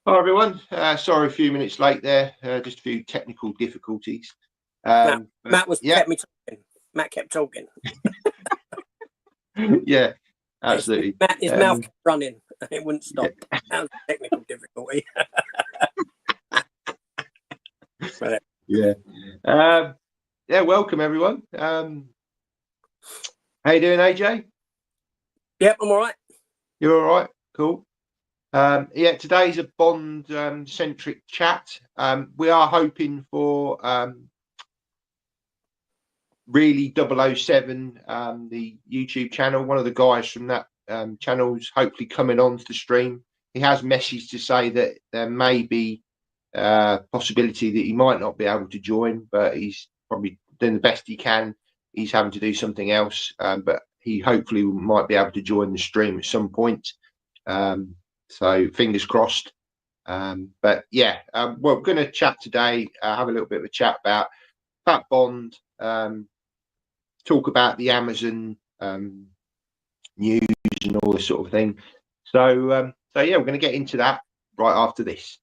Hi everyone. Sorry, a few minutes late there. Just a few technical difficulties. Matt Yeah, kept me talking. Matt kept talking. yeah, absolutely. His mouth kept running and it wouldn't stop. Yeah. That was a technical difficulty. Yeah. Welcome everyone. How you doing, AJ? Yep, I'm all right. You're all right? Cool. Today's a Bond centric chat. We are hoping for really 007, the YouTube channel. One of the guys from that channel's hopefully coming on to the stream. He has messaged to say that there may be possibility that he might not be able to join, but he's probably doing the best he can. He's having to do something else, but he hopefully might be able to join the stream at some point. So fingers crossed. We're going to chat today, have a little bit of a chat about Bond, talk about the Amazon news and all this sort of thing. So we're going to get into that right after this.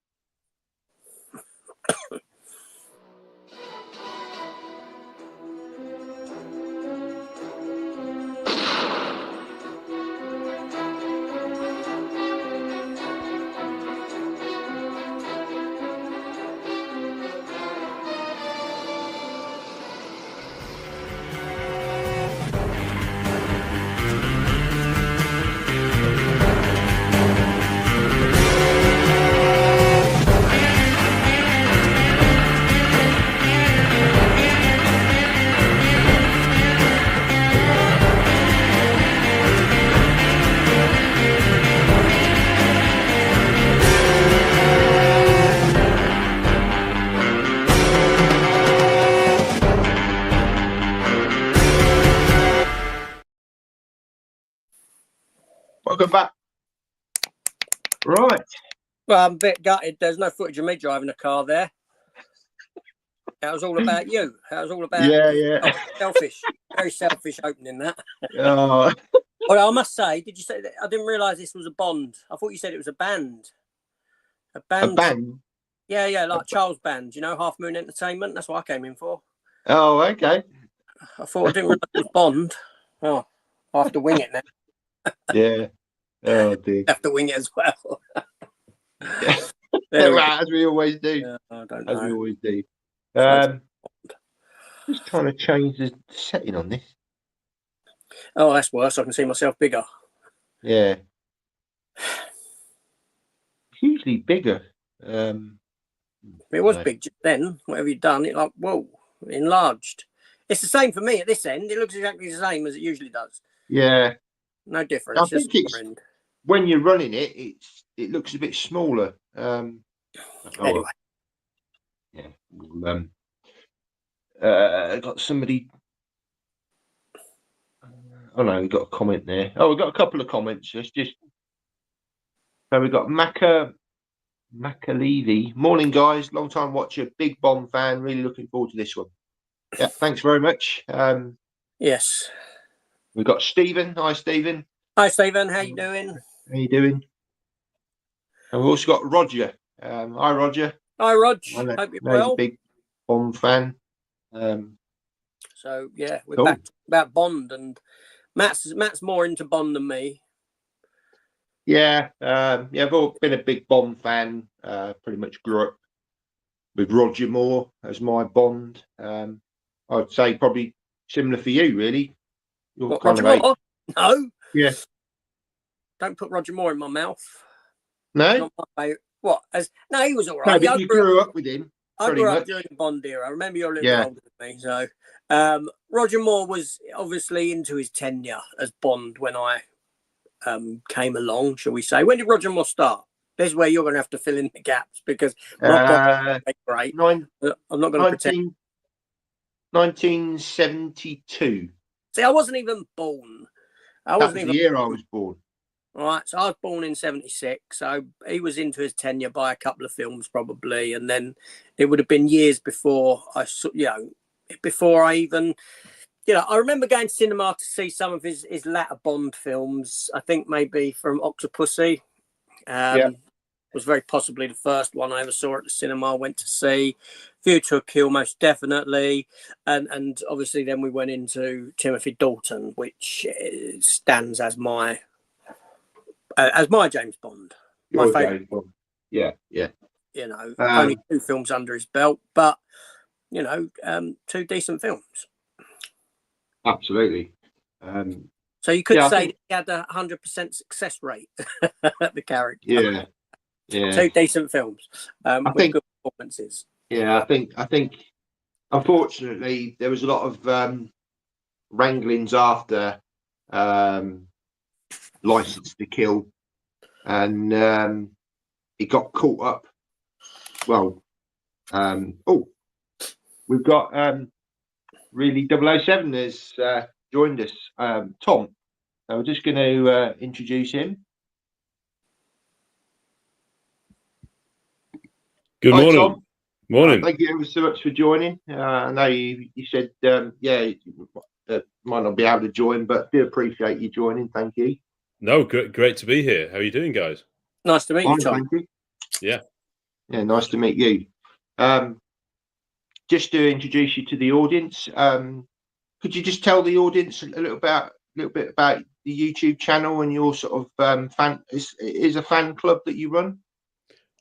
Welcome back. Right. Well, I'm a bit gutted. There's no footage of me driving a car there. That was all about you. That was all about selfish. Very selfish opening that. Oh. Well, I must say, did you say that? I didn't realise this was a Bond. I thought you said it was a band. A band? Yeah, like Charles Band, Half Moon Entertainment. That's what I came in for. Oh, okay. I thought I didn't realise it was Bond. Oh, I have to wing it now. Yeah. Oh, dear. I have to wing it as well. As we always do. Yeah, I don't know. As we always do. Just trying to change the setting on this. Oh, that's worse. I can see myself bigger. Yeah. Hugely bigger. It was big then. Whatever you've done, it enlarged. It's the same for me at this end. It looks exactly the same as it usually does. Yeah. No difference. I think it's when you're running it, it looks a bit smaller. Anyway. Yeah. Got somebody. Oh no, we got a comment there. Oh, we got a couple of comments. So we got Macalevi. Morning, guys. Long time watcher, big Bond fan. Really looking forward to this one. Yeah, thanks very much. Yes. We've got Stephen. Hi, Stephen. Hi, Stephen. How you doing? How you doing? And we've also got Roger. Hi, Roger. Hi, Rog. Hope you're well. A big Bond fan. So yeah, we're back about Bond, and Matt's more into Bond than me. Yeah, I've always been a big Bond fan. Pretty much grew up with Roger Moore as my Bond. I'd say probably similar for you, really. What, Roger Moore? No. Yeah. Don't put Roger Moore in my mouth. No. What? No, he was all right. No, but you grew up with him. I grew up during the Bond era. I remember you're a little bit older than me. So Roger Moore was obviously into his tenure as Bond when I came along, shall we say. When did Roger Moore start? This is where you're going to have to fill in the gaps because I'm not great. I'm not going to pretend. 1972. See, I wasn't even born. That was the year I was born. All right, so I was born in 76. So he was into his tenure by a couple of films probably, and then it would have been years before I even, I remember going to cinema to see some of his latter Bond films. I think maybe from Octopussy. was very possibly the first one I ever saw at the cinema. I went to see. View to a Kill, most definitely, and obviously then we went into Timothy Dalton, which stands as my James Bond. My favourite. James Bond. Yeah. You know, only 2 films under his belt, but you know, 2 decent films. Absolutely. So you could say he had a 100% success rate. The character. Yeah. 2 decent films with good performances. Yeah, I think. Unfortunately, there was a lot of wranglings after License to Kill, and it got caught up. Well, we've got really 007 has joined us, Tom. So we're just going to introduce him. Good Hi, morning. Tom. Morning. Thank you ever so much for joining. I know you said, you might not be able to join, but do appreciate you joining. Thank you. No, great to be here. How are you doing, guys? Nice to meet you, Tom. Thank you. Yeah, nice to meet you. Just to introduce you to the audience, could you just tell the audience a little bit about the YouTube channel and your sort of fan? Is a fan club that you run?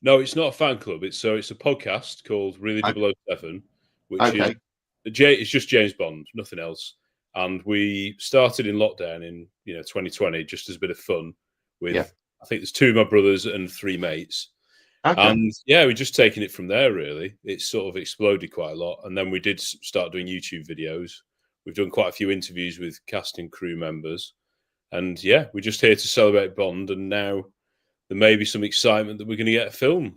No, it's not a fan club. It's a podcast called Really 007, which is it's just James Bond, nothing else. And we started in lockdown in 2020, just as a bit of fun. With I think there's 2 of my brothers and 3 mates. And we're just taking it from there. Really, it's sort of exploded quite a lot. And then we did start doing YouTube videos. We've done quite a few interviews with cast and crew members. And we're just here to celebrate Bond. And now there may be some excitement that we're going to get a film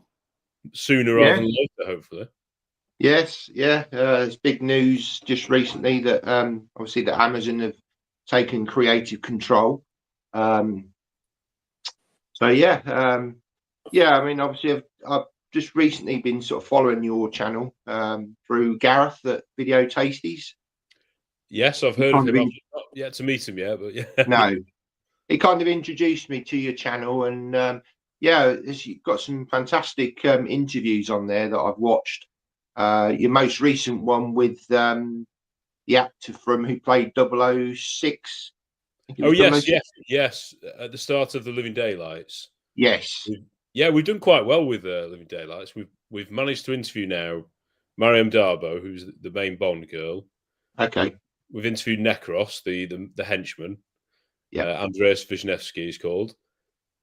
sooner rather than later, hopefully. Yes, it's big news just recently that obviously that Amazon have taken creative control. I mean, obviously I've just recently been sort of following your channel through Gareth at Video Tasties. Yes, I've heard of him. I've not yet to meet him yet, but No, he kind of introduced me to your channel, and you've got some fantastic interviews on there that I've watched. Your most recent one with the actor who played 006. Oh, yes. At the start of the Living Daylights. Yes. We've done quite well with Living Daylights. We've managed to interview now Mariam Darbo, who's the main Bond girl. Okay. We've interviewed Necros, the henchman. Yeah. Andreas Wisniewski is called.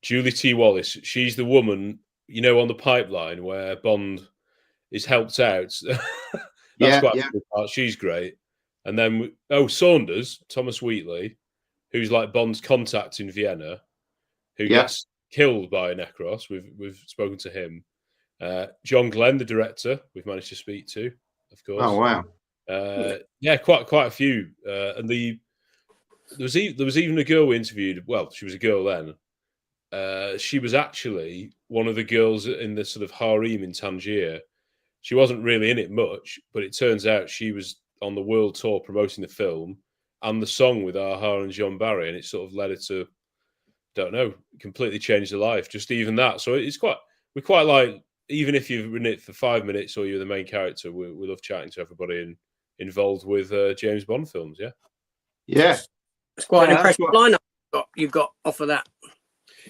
Julie T. Wallace. She's the woman, on the pipeline where Bond is helped out. That's quite a good part. She's great. And then Saunders, Thomas Wheatley, who's like Bond's contact in Vienna, who gets killed by Necros. We've spoken to him. John Glenn, the director, we've managed to speak to, of course. Oh wow. Quite a few. And there was even a girl we interviewed. Well, she was a girl then. She was actually one of the girls in the sort of harem in Tangier. She wasn't really in it much, but it turns out she was on the world tour promoting the film and the song with Aha and John Barry, and it sort of led her to, completely changed her life. Just even that. So we quite like, even if you've in it for 5 minutes or you're the main character, we love chatting to everybody involved with James Bond films. Yeah. It's quite an impressive lineup you've got off of that.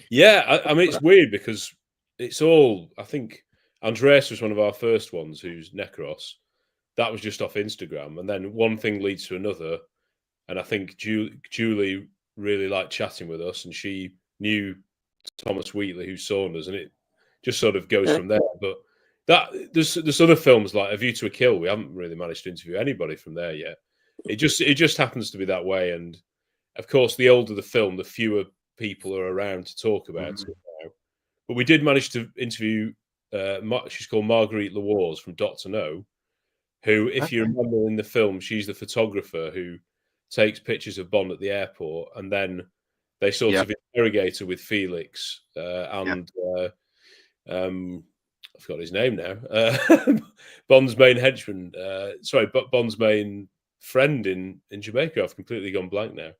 Yeah, I mean, it's weird because it's all, I think Andreas was one of our first ones, who's Necros. That was just off Instagram. And then one thing leads to another. And I think Julie really liked chatting with us, and she knew Thomas Wheatley, who's Saunders, and it just sort of goes from there. But there's other films like A View to a Kill. We haven't really managed to interview anybody from there yet. It just happens to be that way. And of course, the older the film, the fewer people are around to talk about it now. But we did manage to interview. She's called Marguerite Lawars from Dr. No, who, if you remember in the film, she's the photographer who takes pictures of Bond at the airport, and then they sort of interrogate her with Felix and I forgot his name now. Bond's main henchman. Bond's main friend in Jamaica. I've completely gone blank now.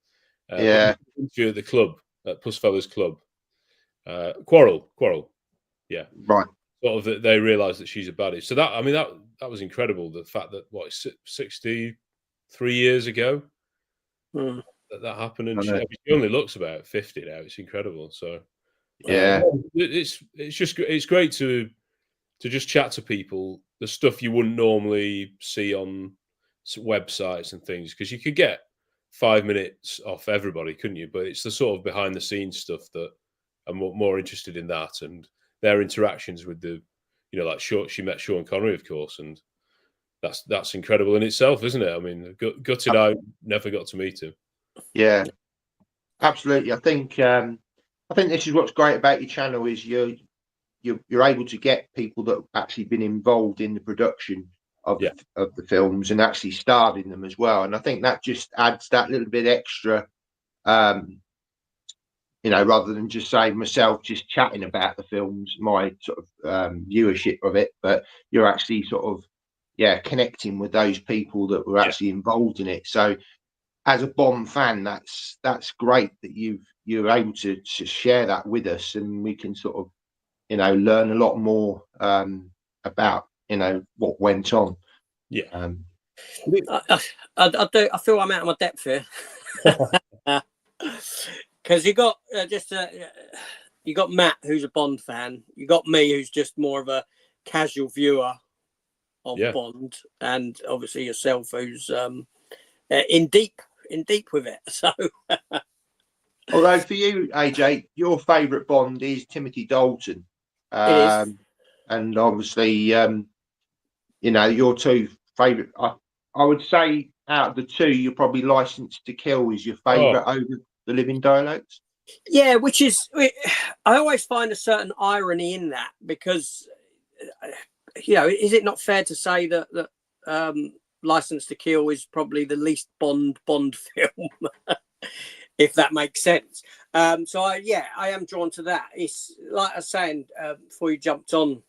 Interview at the club, at Pussfellas Club. Quarrel. Yeah, Right. sort of that they realise that she's a baddie. So that, I mean, that was incredible. The fact that 63 years ago that happened, and she only looks about 50 now. It's incredible. So Yeah. it's great to just chat to people, the stuff you wouldn't normally see on websites and things, because you could get 5 minutes off everybody, couldn't you? But it's the sort of behind the scenes stuff that I'm more interested in, that and their interactions with the, like she met Sean Connery, of course, and that's incredible in itself, isn't it? I mean, gutted I never got to meet him. Yeah, absolutely. I think this is what's great about your channel is you're able to get people that have actually been involved in the production of the films and actually starred in them as well. And I think that just adds that little bit extra, rather than just saying myself just chatting about the films, my sort of viewership of it, but you're actually sort of connecting with those people that were actually involved in it. So as a Bond fan, that's great that you're able to share that with us, and we can sort of learn a lot more about what went on. I feel I'm out of my depth here. Because you got you got Matt, who's a Bond fan. You got me, who's just more of a casual viewer of Bond, and obviously yourself, who's in deep with it. So, although for you, AJ, your favourite Bond is Timothy Dalton, it is. and obviously, your two favourite. I would say out of the two, you're probably Licensed to Kill is your favourite over The Living Daylights. Yeah, which is, I always find a certain irony in that, because is it not fair to say that Licensed to Kill is probably the least Bond film, if that makes sense. So I am drawn to that. It's like I was saying before you jumped on.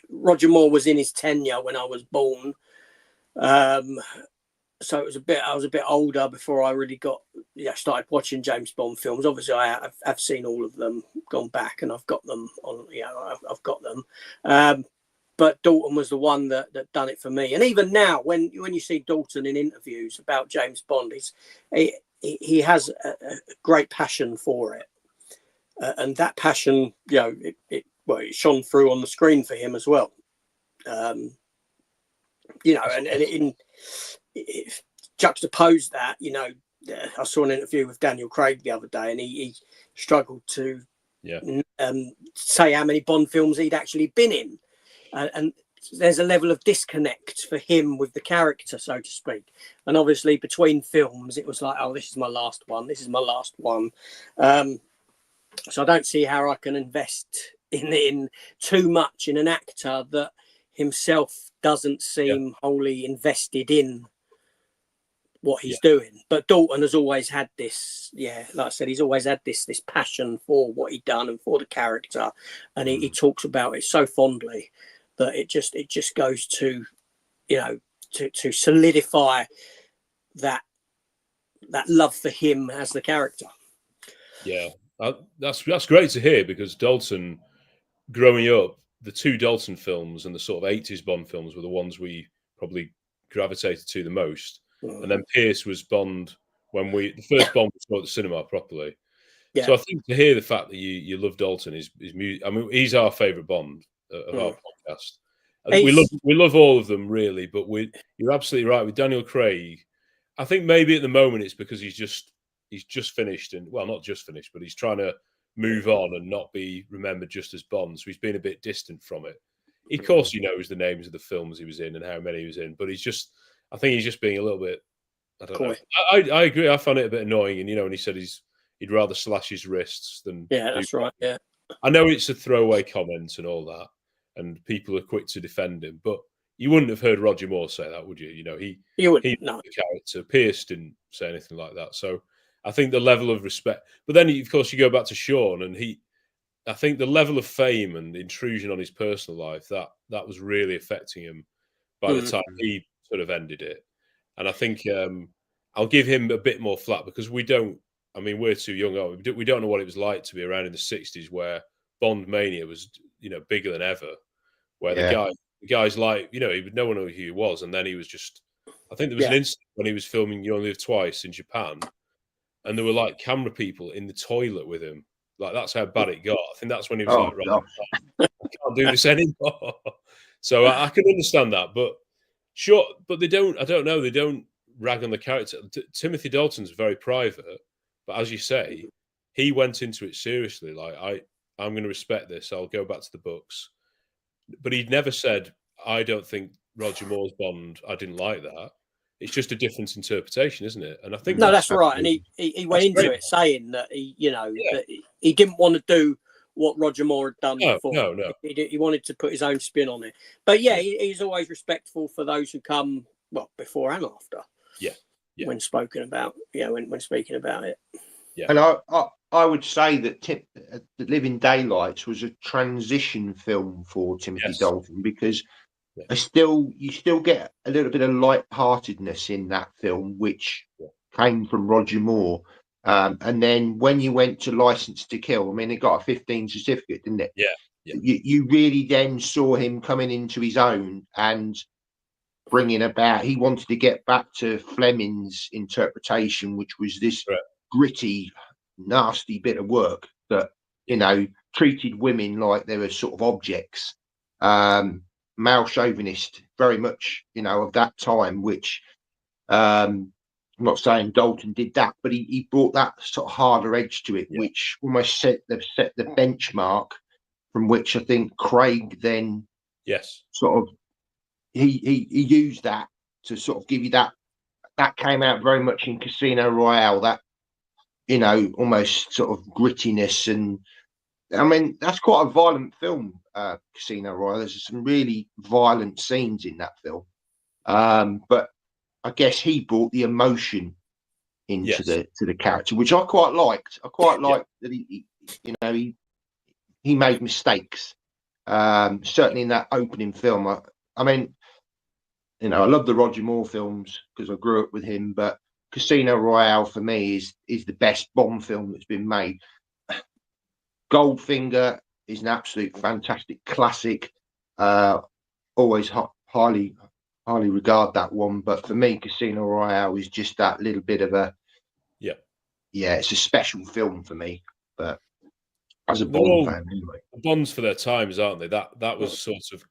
Roger Moore was in his tenure when I was born. So I was a bit older before I really started watching James Bond films. Obviously, I've seen all of them, gone back, and I've got them on. I've got them. But Dalton was the one that done it for me. And even now, when you see Dalton in interviews about James Bond, he has a great passion for it, and that passion, it shone through on the screen for him as well. If juxtapose that, I saw an interview with Daniel Craig the other day, and he struggled to say how many Bond films he'd actually been in, and there's a level of disconnect for him with the character, so to speak. And obviously between films, it was like, oh, this is my last one. So I don't see how I can invest in too much in an actor that himself doesn't seem wholly invested in what he's doing. But Dalton has always had this, like I said, he's always had this passion for what he'd done and for the character, and he talks about it so fondly that it just goes to, to solidify that love for him as the character. Yeah, that's great to hear, because Dalton, growing up, the two Dalton films and the sort of 80s Bond films were the ones we probably gravitated to the most. And then Pierce was Bond when the first Bond was at the cinema properly. Yeah. So I think to hear the fact that you love Dalton is music. I mean, he's our favourite Bond of our podcast. We love all of them, really, but you're absolutely right with Daniel Craig. I think maybe at the moment it's because he's just finished, and well, not just finished, but he's trying to move on and not be remembered just as Bond. So he's been a bit distant from it. Of course, he knows the names of the films he was in and how many he was in, but I think he's just being a little bit, I don't know. I agree. I found it a bit annoying. And, when he said he'd rather slash his wrists than. Yeah, that's right. Yeah. I know it's a throwaway comment and all that, and people are quick to defend him, but you wouldn't have heard Roger Moore say that, would you? You wouldn't. No. The character. Pierce didn't say anything like that. So I think the level of respect, but then of course you go back to Sean, and I think the level of fame and intrusion on his personal life that was really affecting him by the time he sort of ended it. And I think I'll give him a bit more flack, because we're too young. We don't know what it was like to be around in the 60s, where Bond mania was, bigger than ever. Where Yeah. the guy's like, no one knew who he was, and then he was just. I think there was an incident when he was filming "You Only Live Twice" in Japan, and there were like camera people in the toilet with him. Like that's how bad it got. I think that's when he was like, right, I can't do this anymore. So I can understand that, but sure, but they don't. I don't know. They don't rag on the character. Timothy Dalton's very private, but as you say, he went into it seriously. Like I'm going to respect this. I'll go back to the books. But he'd never said, I don't think Roger Moore's Bond, I didn't like that. It's just a different interpretation, isn't it? And I think that's right. And he went into it saying that that he didn't want to do what Roger Moore had done before. No. He wanted to put his own spin on it. But he's always respectful for those who come before and after. Yeah. When spoken about, when speaking about it. Yeah. And I would say that Living Daylights was a transition film for Timothy Dalton, because you still get a little bit of light-heartedness in that film, which came from Roger Moore. And then when you went to License to Kill, I mean, it got a 15 certificate, didn't it? Yeah. You really then saw him coming into his own and bringing about. He wanted to get back to Fleming's interpretation, which was this gritty, nasty bit of work that treated women like they were sort of objects. Male chauvinist, very much, of that time, which I'm not saying Dalton did that, but he brought that sort of harder edge to it, which almost set the benchmark from which I think Craig then sort of he used that to sort of give you that came out very much in Casino Royale, that almost sort of grittiness. And I mean, that's quite a violent film, Casino Royale. There's some really violent scenes in that film. But I guess he brought the emotion into the character, which I quite liked. I quite liked that he made mistakes. Certainly in that opening film. I mean, I love the Roger Moore films because I grew up with him, but Casino Royale for me is the best Bond film that's been made. Goldfinger is an absolute fantastic classic. Always highly regard that one, but for me, Casino Royale is just that little bit of a it's a special film for me. But as a Bond fan, anyway, Bonds for their times, aren't they? That was sort of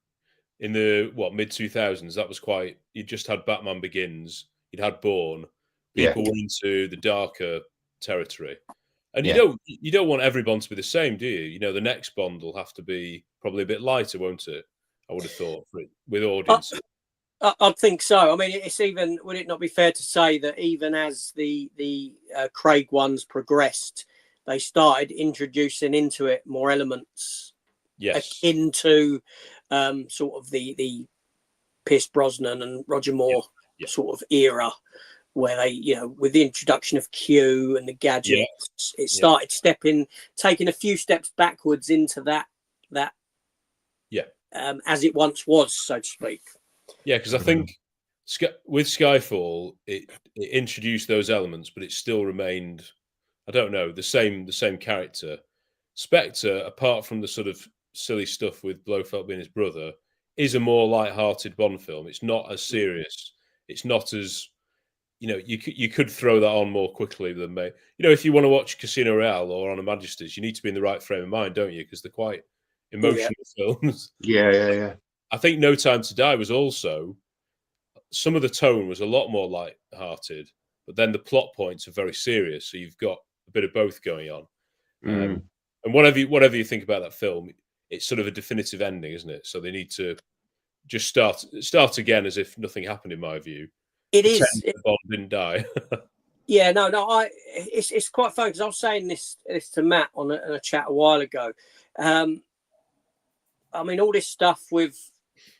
in the mid 2000s. That was quite. You just had Batman Begins. You'd had Bourne. People were into the darker territory. And you don't want every Bond to be the same, do you? The next Bond will have to be probably a bit lighter, won't it? I would have thought with audience. I think so. I mean, it's even. Would it not be fair to say that even as the Craig ones progressed, they started introducing into it more elements akin to sort of the Pierce Brosnan and Roger Moore sort of era, where they, with the introduction of Q and the gadgets, it started taking a few steps backwards into that as it once was, so to speak. Yeah, because I think with Skyfall, it introduced those elements, but it still remained, I don't know, the same character. Spectre, apart from the sort of silly stuff with Blofeld being his brother, is a more light-hearted Bond film. It's not as serious. It's not as you could throw that on more quickly than if you want to watch Casino Royale or On Her Majesty's, you need to be in the right frame of mind, don't you? Because they're quite emotional films. Yeah. I think No Time to Die was also, some of the tone was a lot more light-hearted, but then the plot points are very serious. So you've got a bit of both going on. And whatever you think about that film, it's sort of a definitive ending, isn't it? So they need to just start again as if nothing happened, in my view. It is. Bond didn't die. It's quite fun because I was saying this to Matt on a chat a while ago. I mean, all this stuff with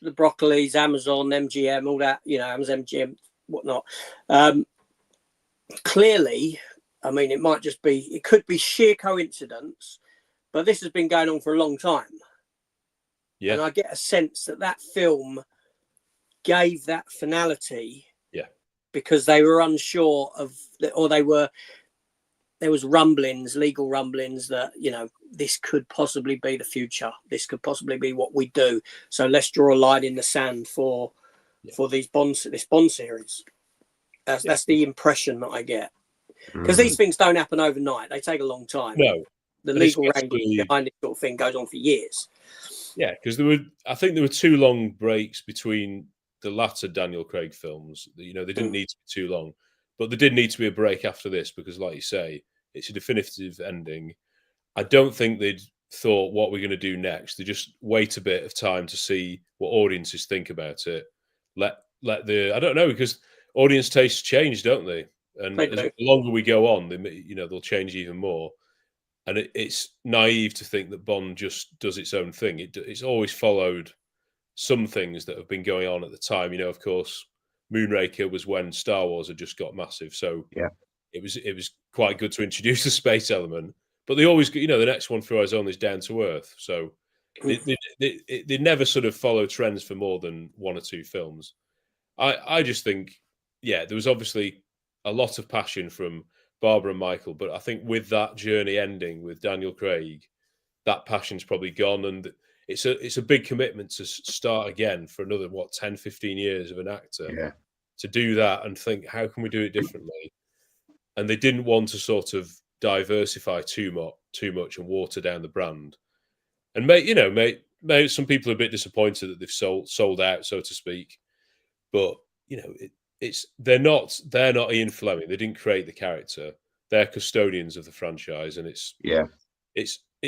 the Broccolis, Amazon, MGM, all that, Amazon, MGM, whatnot. Clearly, I mean, it could be sheer coincidence, but this has been going on for a long time. Yeah. And I get a sense that film gave that finality because they were unsure of, or they were there was rumblings, legal rumblings that, you know, this could possibly be the future. This could possibly be what we do. So let's draw a line in the sand for this Bond series. That's the impression that I get. Because these things don't happen overnight. They take a long time. No. The legal wrangling behind this sort of thing goes on for years. Yeah, because I think there were 2 long breaks between the latter Daniel Craig films. You know, they didn't need to be too long, but there did need to be a break after this because, like you say, it's a definitive ending. I don't think they'd thought what we're going to do next. They just wait a bit of time to see what audiences think about it. I don't know, because audience tastes change, don't they? And the longer we go on, they'll change even more. And it's naive to think that Bond just does its own thing. It's always followed some things that have been going on at the time. You know, of course, Moonraker was when Star Wars had just got massive. So it was quite good to introduce the space element. But they always, the next one, Through Eyes On, is down to earth. So they never sort of follow trends for more than 1 or 2 films. I just think, there was obviously a lot of passion from Barbara and Michael, but I think with that journey ending with Daniel Craig, that passion's probably gone, and it's a big commitment to start again for another 10, 15 years of an actor to do that and think, how can we do it differently? And they didn't want to sort of diversify too much and water down the brand. And maybe some people are a bit disappointed that they've sold out, so to speak. But they're not Ian Fleming. They didn't create the character. They're custodians of the franchise, and it's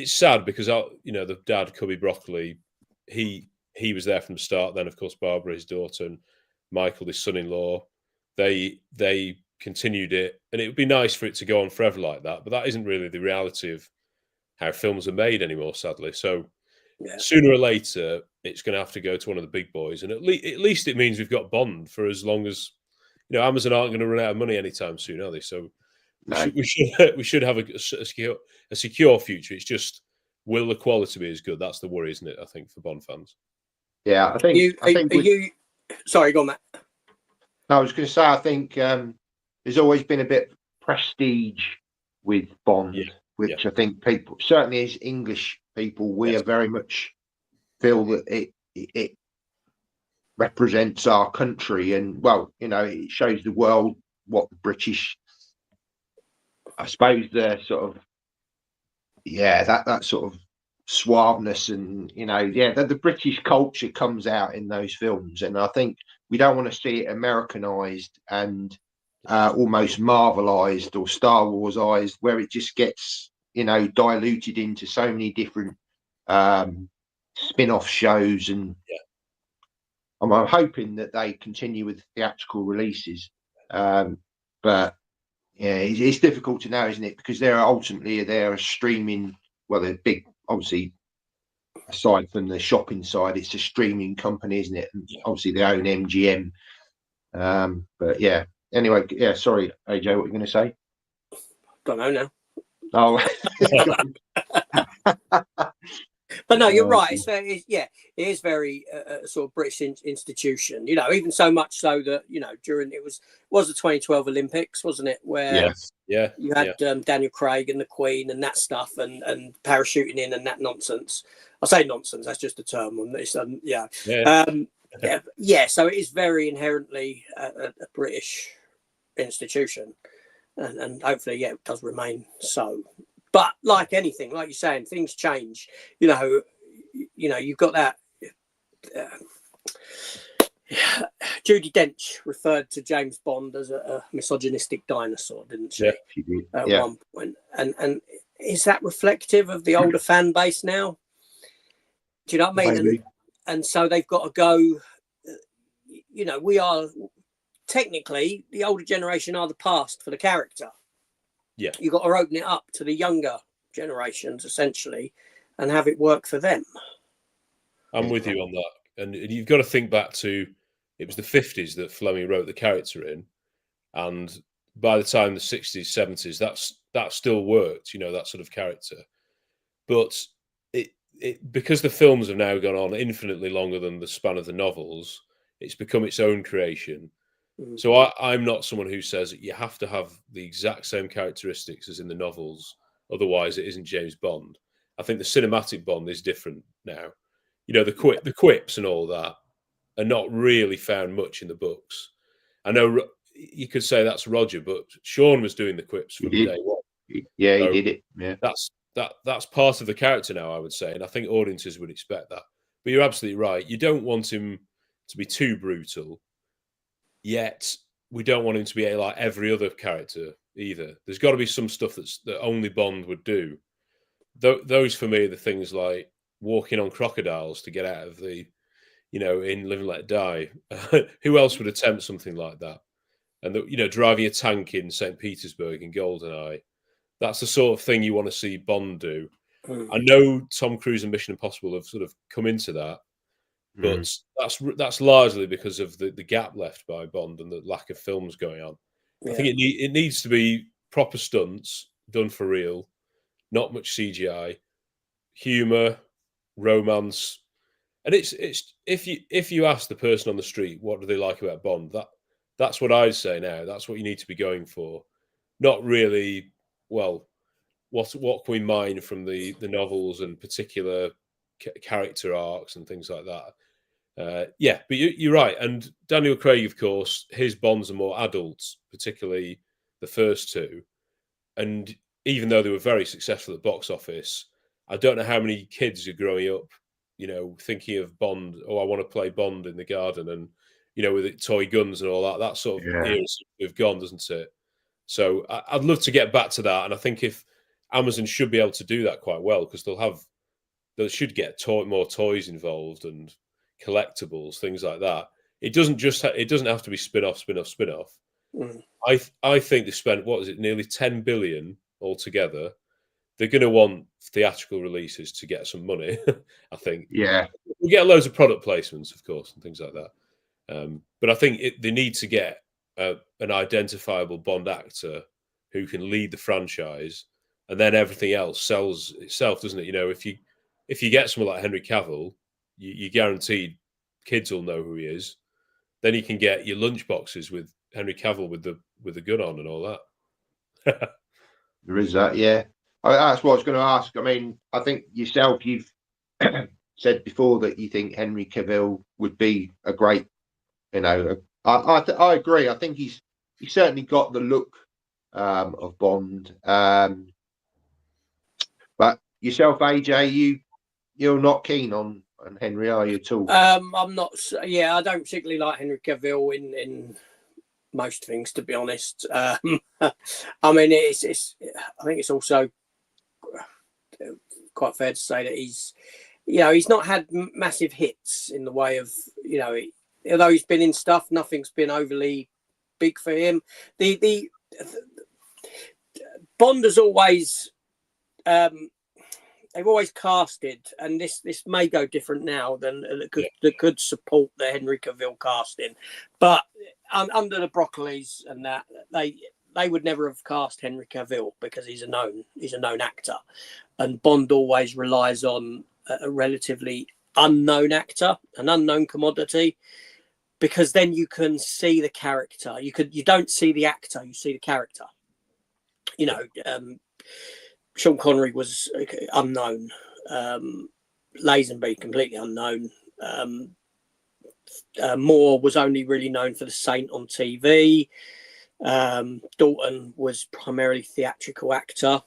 sad because the dad, Cubby Broccoli, he was there from the start. Then of course Barbara, his daughter, and Michael, his son-in-law, they continued it, and it would be nice for it to go on forever like that. But that isn't really the reality of how films are made anymore, sadly. So sooner or later, it's going to have to go to one of the big boys, and at least it means we've got Bond for as long as Amazon aren't going to run out of money anytime soon, are they? So we should have a secure future. It's just, will the quality be as good? That's the worry, isn't it? I think, for Bond fans. Yeah, I think. Sorry, go on, Matt. No, I was going to say, I think there's always been a bit of prestige with Bond, which I think people, certainly as English people, we are very much feel that it represents our country, and it shows the world what the British, I suppose, the sort of that sort of suaveness and the British culture comes out in those films, and I think we don't want to see it Americanized and almost Marvelized or Star Warsized, where it just gets diluted into so many different spin-off shows. And I'm hoping that they continue with theatrical releases, but it's difficult to know, isn't it? Because they're a streaming. Well, they're big, obviously. Aside from the shopping side, it's a streaming company, isn't it? And obviously, they own MGM. But anyway, sorry, AJ, what were you going to say? Don't know now. Oh. But no, you're right. It is very sort of British institution. Even so much so that during it was the 2012 Olympics, wasn't it? Where you had Daniel Craig and the Queen and that stuff and parachuting in and that nonsense. I say nonsense. That's just a term on this. So it is very inherently a British institution, and hopefully, it does remain so. But like anything, like you're saying, things change. You've got that. Judi Dench referred to James Bond as a misogynistic dinosaur, didn't she? Yeah, she did. At one point. And is that reflective of the older fan base now? Do you know what I mean? And so they've got to go. We are technically, the older generation are the past for the character. Yeah, you've got to open it up to the younger generations essentially, and have it work for them. I'm with you on that, and you've got to think back to it was the 50s that Fleming wrote the character in, and by the time the 60s, 70s, that still worked, that sort of character. But it because the films have now gone on infinitely longer than the span of the novels, it's become its own creation. So I'm not someone who says you have to have the exact same characteristics as in the novels, otherwise it isn't James Bond. I think the cinematic Bond is different now. You know, the quips and all that are not really found much in the books. I know you could say that's Roger, but Sean was doing the quips from day one. Yeah, he did it. Yeah, that's part of the character now, I would say, and I think audiences would expect that. But you're absolutely right. You don't want him to be too brutal, yet we don't want him to be like every other character either. There's got to be some stuff that only Bond would do. Those for me are the things like walking on crocodiles to get out of the, in Live and Let Die. Who else would attempt something like that? And driving a tank in St. Petersburg in GoldenEye. That's the sort of thing you want to see Bond do. I know Tom Cruise and Mission Impossible have sort of come into that, but that's largely because of the gap left by Bond and the lack of films going on. I think it needs to be proper stunts done for real, not much CGI, humor, romance, and it's if you ask the person on the street what do they like about Bond, that's what I'd say now. That's what you need to be going for, not really. Well, what can we mine from the novels and particular character arcs and things like that? But you're right. And Daniel Craig, of course, his Bonds are more adults, particularly the first two. And even though they were very successful at box office, I don't know how many kids are growing up, thinking of Bond. Oh, I want to play Bond in the garden, and with toy guns and all that. That sort of era have gone, doesn't it? So I'd love to get back to that, and I think if Amazon should be able to do that quite well, because they should get more toys involved and collectibles, things like that. It doesn't have to be spin-off. I think they spent, what is it, nearly 10 billion altogether. They're going to want theatrical releases to get some money. I think. Yeah, we get loads of product placements, of course, and things like that. But I think they need to get an identifiable Bond actor who can lead the franchise, and then everything else sells itself, doesn't it? If you get someone like Henry Cavill, you guaranteed kids will know who he is. Then you can get your lunch boxes with Henry Cavill with the gun on and all that. there is that. Yeah, that's what I was going to ask. I mean, I think yourself, you've said before that you think Henry Cavill would be a great, I agree. I think he's certainly got the look of Bond. But yourself, AJ, you're not keen on Henry, are you at all? I'm not. Yeah, I don't particularly like Henry Cavill in most things, to be honest. I mean, it's. I think it's also quite fair to say that he's not had massive hits in the way of although he's been in stuff, nothing's been overly big for him. The Bond has always. They've always casted, and this may go different now than that could support the Henry Cavill casting, but under the Broccolis and that they would never have cast Henry Cavill because he's a known actor, and Bond always relies on a relatively unknown actor, an unknown commodity, because then you can see the character. You don't see the actor, you see the character. Sean Connery was unknown. Lazenby, completely unknown. Moore was only really known for The Saint on TV. Dalton was primarily theatrical actor.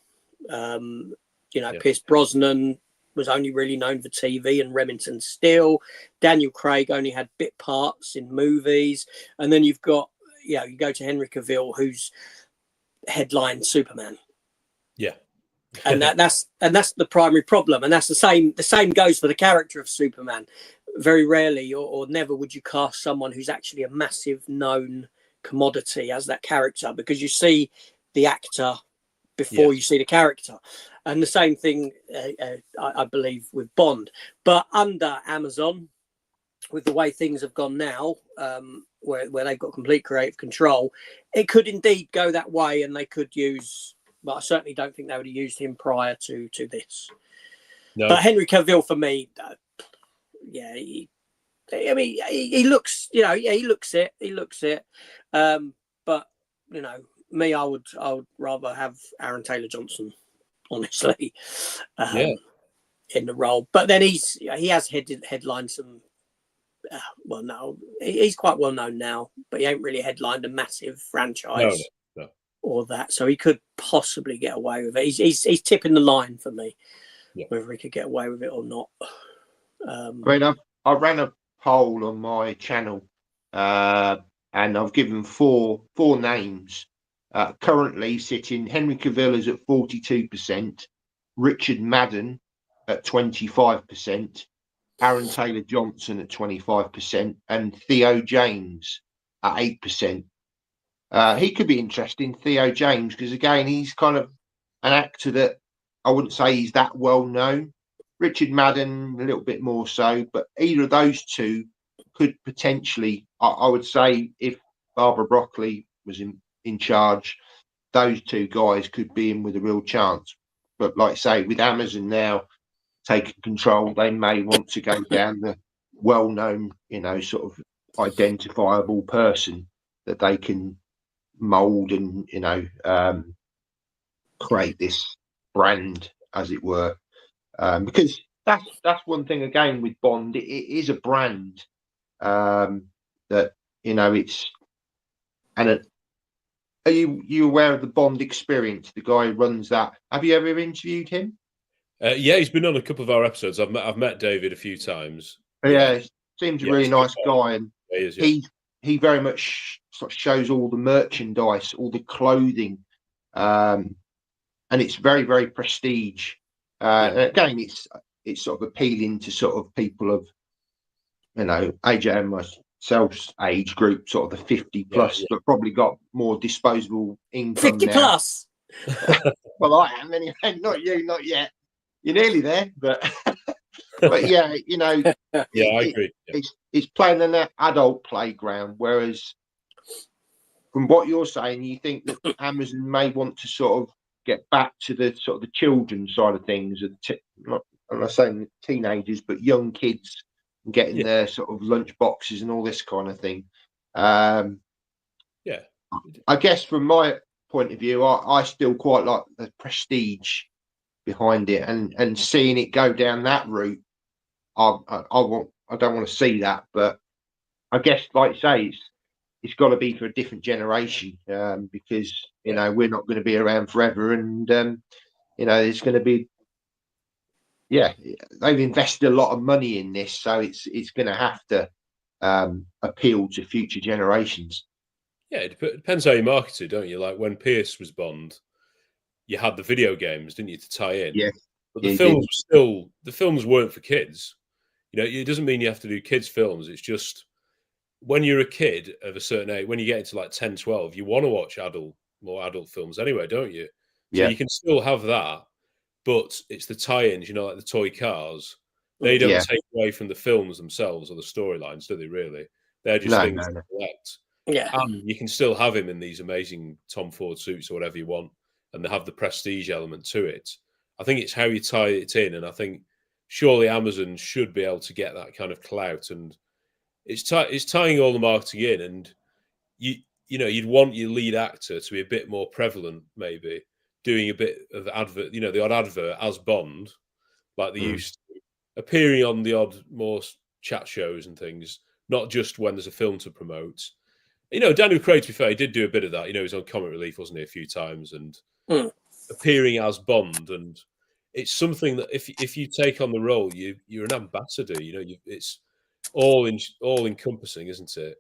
Pierce Brosnan was only really known for TV and Remington Steele. Daniel Craig only had bit parts in movies. And then you've got, you go to Henry Cavill, who's headlined Superman. Yeah. And that's the primary problem, and that's the same goes for the character of Superman. Very rarely or never would you cast someone who's actually a massive known commodity as that character, because you see the actor before you see the character. And the same thing I believe with Bond, but under Amazon, with the way things have gone now, where they've got complete creative control, it could indeed go that way, and they could use. But I certainly don't think they would have used him prior to this. No. But Henry Cavill, for me, I mean, he looks, you know, yeah, he looks it. But you know, me, I would rather have Aaron Taylor Johnson, honestly, in the role. But then he has headlined some. Well, no, he's quite well known now, but he ain't really headlined a massive franchise or that, so he could possibly get away with it. He's tipping the line for me, whether he could get away with it or not. I mean, I ran a poll on my channel, and I've given four names. Currently sitting, Henry Cavill is at 42%, Richard Madden at 25%, Aaron Taylor Johnson at 25%, and Theo James at 8%. He could be interesting, Theo James, because again, he's kind of an actor that I wouldn't say he's that well known. Richard Madden, a little bit more so, but either of those two could potentially, I would say, if Barbara Broccoli was in charge, those two guys could be in with a real chance. But like I say, with Amazon now taking control, they may want to go down the well-known, you know, sort of identifiable person that they can mold and, you know, create this brand, as it were. Because that's one thing again with Bond. It is a brand that, you know, it's. And are you aware of the Bond Experience? The guy who runs that. Have you ever interviewed him? Yeah, he's been on a couple of our episodes. I've met David a few times. Yeah, seems a really nice guy, and he very much sort of shows all the merchandise, all the clothing, and it's very, very prestige. And again, it's sort of appealing to sort of people of, you know, AJ and myself's age group, sort of the 50 plus, but probably got more disposable income 50 now. plus. Well, I am anyway. Not you, not yet. You're nearly there, but but yeah, you know, I agree. It's playing an adult playground, whereas from what you're saying, you think that Amazon may want to sort of get back to the sort of the children's side of things, I'm not saying teenagers, but young kids, and getting their sort of lunch boxes and all this kind of thing. I guess from my point of view, I still quite like the prestige behind it, and seeing it go down that route. I don't want to see that, but I guess, like you say, it's got to be for a different generation, because you know we're not going to be around forever, and you know there's going to be, they've invested a lot of money in this, so it's going to have to appeal to future generations. Yeah, it depends how you market it, don't you? Like when Pierce was Bond, you had the video games, didn't you, to tie in? Yeah, but the films weren't for kids. You know, it doesn't mean you have to do kids' films. It's just when you're a kid of a certain age, when you get into like 10, 12, you want to watch more adult films anyway, don't you? So you can still have that, but it's the tie-ins, you know, like the toy cars. They don't take away from the films themselves or the storylines, do they, really? They're just things to collect. Yeah. And you can still have him in these amazing Tom Ford suits or whatever you want, and they have the prestige element to it. I think it's how you tie it in, and I think surely Amazon should be able to get that kind of clout, and it's tying all the marketing in, and you know you'd want your lead actor to be a bit more prevalent, maybe doing a bit of advert, you know, the odd advert as Bond, like they used to, appearing on the odd more chat shows and things, not just when there's a film to promote. You know, Daniel Craig, to be fair, he did do a bit of that. You know, he was on Comic Relief, wasn't he, a few times, and appearing as Bond. And it's something that if you take on the role, you're an ambassador. You know, it's all encompassing, isn't it?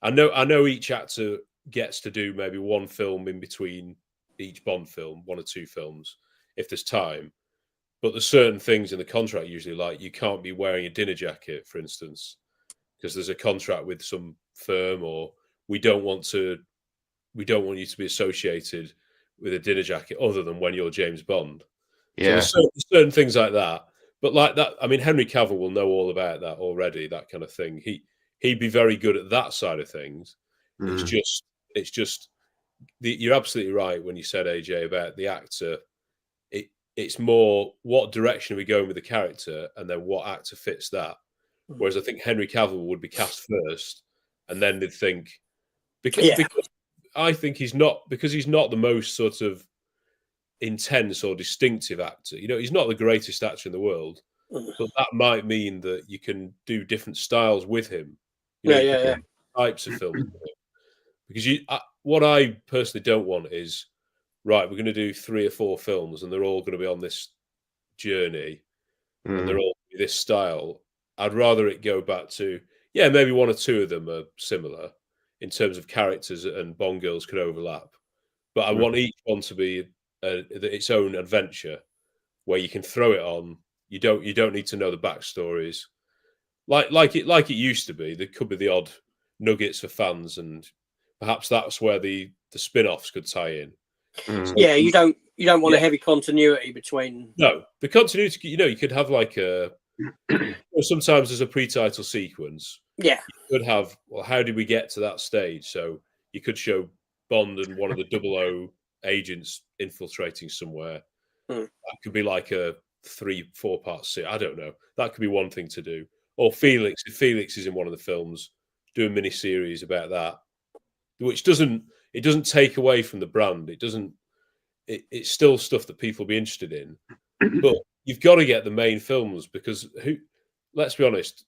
I know each actor gets to do maybe one film in between each Bond film, one or two films, if there's time. But there's certain things in the contract usually, like you can't be wearing a dinner jacket, for instance, because there's a contract with some firm, or we don't want you to be associated with a dinner jacket other than when you're James Bond. So there's certain things like that. But like that, I mean, Henry Cavill will know all about that already, that kind of thing. He'd be very good at that side of things. It's just you're absolutely right when you said, AJ, about the actor. It's more what direction are we going with the character, and then what actor fits that. Whereas I think Henry Cavill would be cast first, and then they'd think because, Yeah. because I think he's not the most sort of intense or distinctive actor. You know, he's not the greatest actor in the world, but that might mean that you can do different styles with him. You know, Yeah, you yeah, can yeah. do types of films with him. Because what I personally don't want is, right, we're going to do 3 or 4 films and they're all going to be on this journey and they're all this style. I'd rather it go back to, yeah, maybe 1 or 2 of them are similar in terms of characters and Bond girls could overlap. But I want each one to be its own adventure where you can throw it on. You don't need to know the backstories like it used to be. There could be the odd nuggets for fans, and perhaps that's where the spin-offs could tie in. So, Yeah, you don't want a yeah. heavy continuity between. No, the continuity. You know, you could have like sometimes there's a pre-title sequence. Yeah, You could have, well, how did we get to that stage? So you could show Bond and one of the 00 agents infiltrating somewhere. That could be like a 3-4 part series. I don't know. That could be one thing to do. Or Felix, if Felix is in one of the films, do a mini series about that, which doesn't take away from the brand. It's still stuff that people will be interested in. But you've got to get the main films because let's be honest,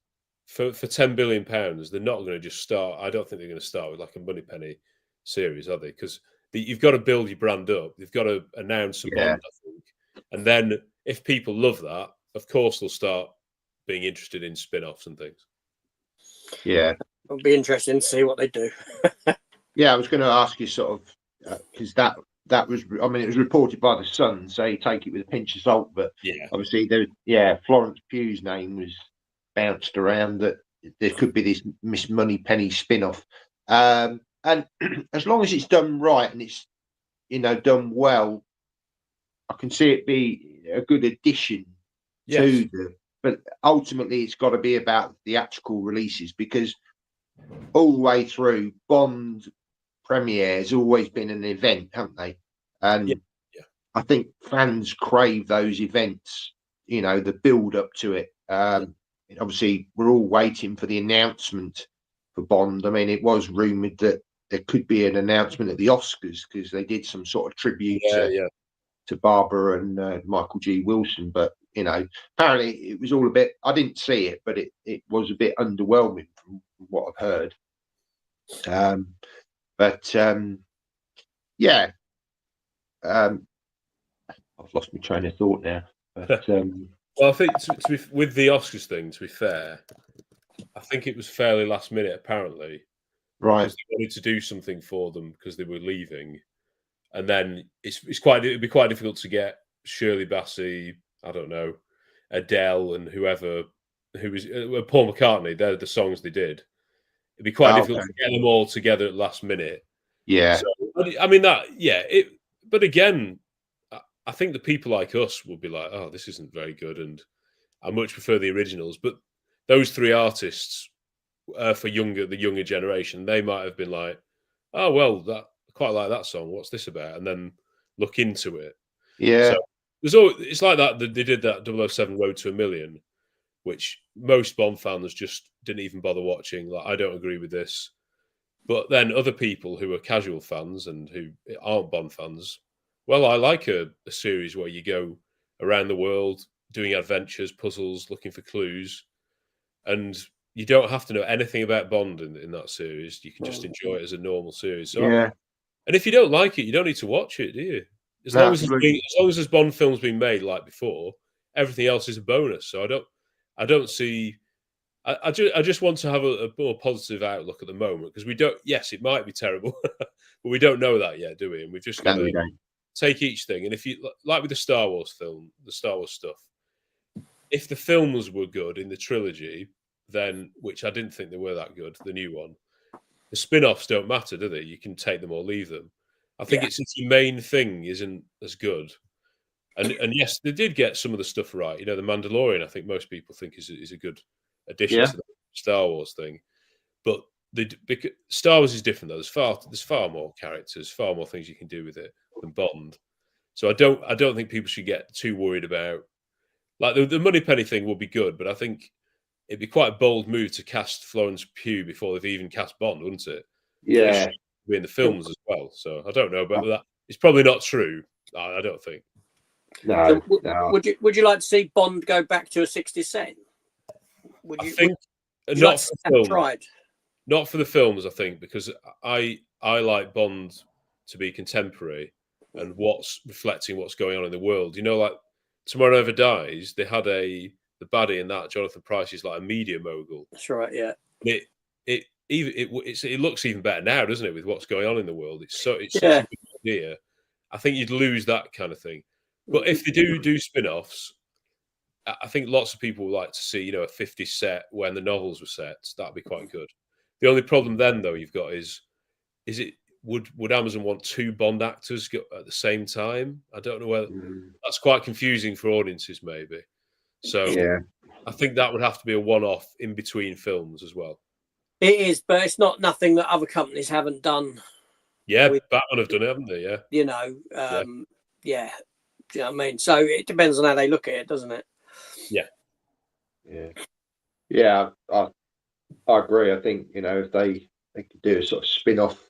for £10 billion, they're not going to just start. I don't think they're going to start with like a Moneypenny series, are they? Because you've got to build your brand up. You've got to announce a Bond, I think. And then if people love that, of course they'll start being interested in spin-offs and things. Yeah. It'll be interesting to see what they do. Yeah, I was going to ask you sort of because that was, I mean, it was reported by the Sun, so you take it with a pinch of salt. But yeah, obviously, Florence Pugh's name was bounced around that there could be this Miss Moneypenny spin-off, and as long as it's done right and it's done well, I can see it be a good addition to the. But ultimately, it's got to be about theatrical releases because all the way through Bond premieres always been an event, haven't they? And I think fans crave those events, the build up to it. Obviously, we're all waiting for the announcement for Bond. I mean, it was rumoured that there could be an announcement at the Oscars because they did some sort of tribute to Barbara and Michael G. Wilson. But, apparently it was all a bit, I didn't see it, but it was a bit underwhelming from what I've heard. I've lost my train of thought now. But, well, I think with the Oscars thing, to be fair, I think it was fairly last minute, apparently, right? Because they wanted to do something for them because they were leaving, and then it'd be quite difficult to get Shirley Bassey, I don't know, Adele, and whoever who was Paul McCartney. They're the songs they did. It'd be quite difficult to get them all together at last minute. Yeah. So, I mean but again, I think the people like us would be like, oh, this isn't very good, and I much prefer the originals. But those 3 artists, for the younger generation, they might have been like, oh, well, I quite like that song. What's this about? And then look into it. Yeah. So it's like that. They did that 007 Road to a Million, which most Bond fans just didn't even bother watching. Like, I don't agree with this. But then other people who are casual fans and who aren't Bond fans, well, I like a series where you go around the world doing adventures, puzzles, looking for clues, and you don't have to know anything about Bond in that series. You can just enjoy it as a normal series. So, and if you don't like it, you don't need to watch it, do you? As long as there's Bond films being made like before, everything else is a bonus. So I don't see. I just want to have a more positive outlook at the moment because we don't. Yes, it might be terrible, but we don't know that yet, do we? And we've just got to take each thing. And if you like with the Star Wars stuff, if the films were good in the trilogy, then which I didn't think they were that good, the new one, the spin-offs don't matter, do they? You can take them or leave them. I think it's the main thing isn't as good. And yes, they did get some of the stuff right. The Mandalorian, I think most people think is a good addition to the Star Wars thing. But because Star Wars is different though. There's far more characters, far more things you can do with it than Bond. So I don't think people should get too worried about like the Moneypenny thing will be good, but I think it'd be quite a bold move to cast Florence Pugh before they've even cast Bond, wouldn't it? Yeah. Be in the films as well. So I don't know about that. It's probably not true. I don't think. No, So no. Would you like to see Bond go back to a 60s set? I think would you not like for to the film. tried? Not for the films, I think, because I like Bond to be contemporary and what's reflecting what's going on in the world. You know, like Tomorrow Never Dies, they had the baddie in that, Jonathan Pryce, is like a media mogul. That's right, yeah. It looks even better now, doesn't it, with what's going on in the world? It's such a good idea. I think you'd lose that kind of thing. But if they do spin-offs, I think lots of people would like to see, a 50s set when the novels were set. That'd be quite good. The only problem then, though, you've got is it would Amazon want 2 Bond actors at the same time? I don't know whether that's quite confusing for audiences, maybe. So Yeah. I think that would have to be a one-off in between films as well. It is, but it's nothing that other companies haven't done. Yeah, Batman have done it, haven't they? Yeah. Yeah. Do you know what I mean? So it depends on how they look at it, doesn't it? Yeah. Yeah, I agree. I think, if they could do a sort of spin-off,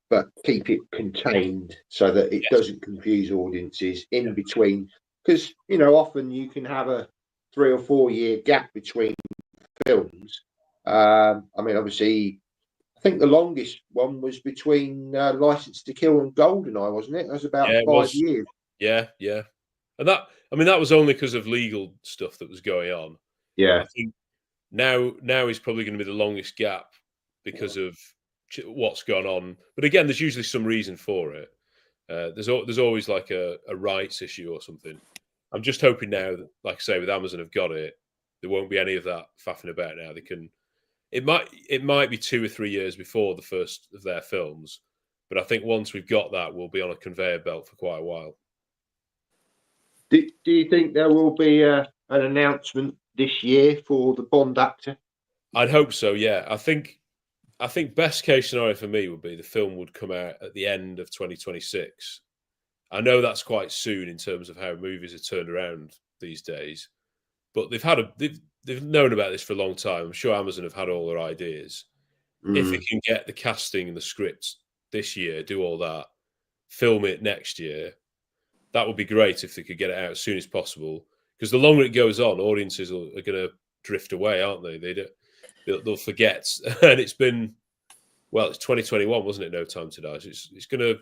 but keep it contained so that it doesn't confuse audiences in between. Because, often you can have a 3 or 4 year gap between films. I mean, obviously, I think the longest one was between License to Kill and GoldenEye, wasn't it? That was about 5 years. Yeah. And that was only because of legal stuff that was going on. Yeah. I think now is probably going to be the longest gap because of what's gone on. But again, there's usually some reason for it. There's always like a rights issue or something. I'm just hoping now that, like I say, with Amazon have got it, there won't be any of that faffing about now. They can. It might be 2 or 3 years before the first of their films, but I think once we've got that, we'll be on a conveyor belt for quite a while. Do you think there will be an announcement this year for the Bond actor? I'd hope so. Yeah, I think best case scenario for me would be the film would come out at the end of 2026. I know that's quite soon in terms of how movies are turned around these days, but they've known about this for a long time. I'm sure Amazon have had all their ideas. If they can get the casting and the scripts this year, do all that, film it next year, that would be great if they could get it out as soon as possible. Because the longer it goes on, audiences are going to drift away, aren't they? They'll forget. And it's 2021, wasn't it? No Time to Die. So it's going to,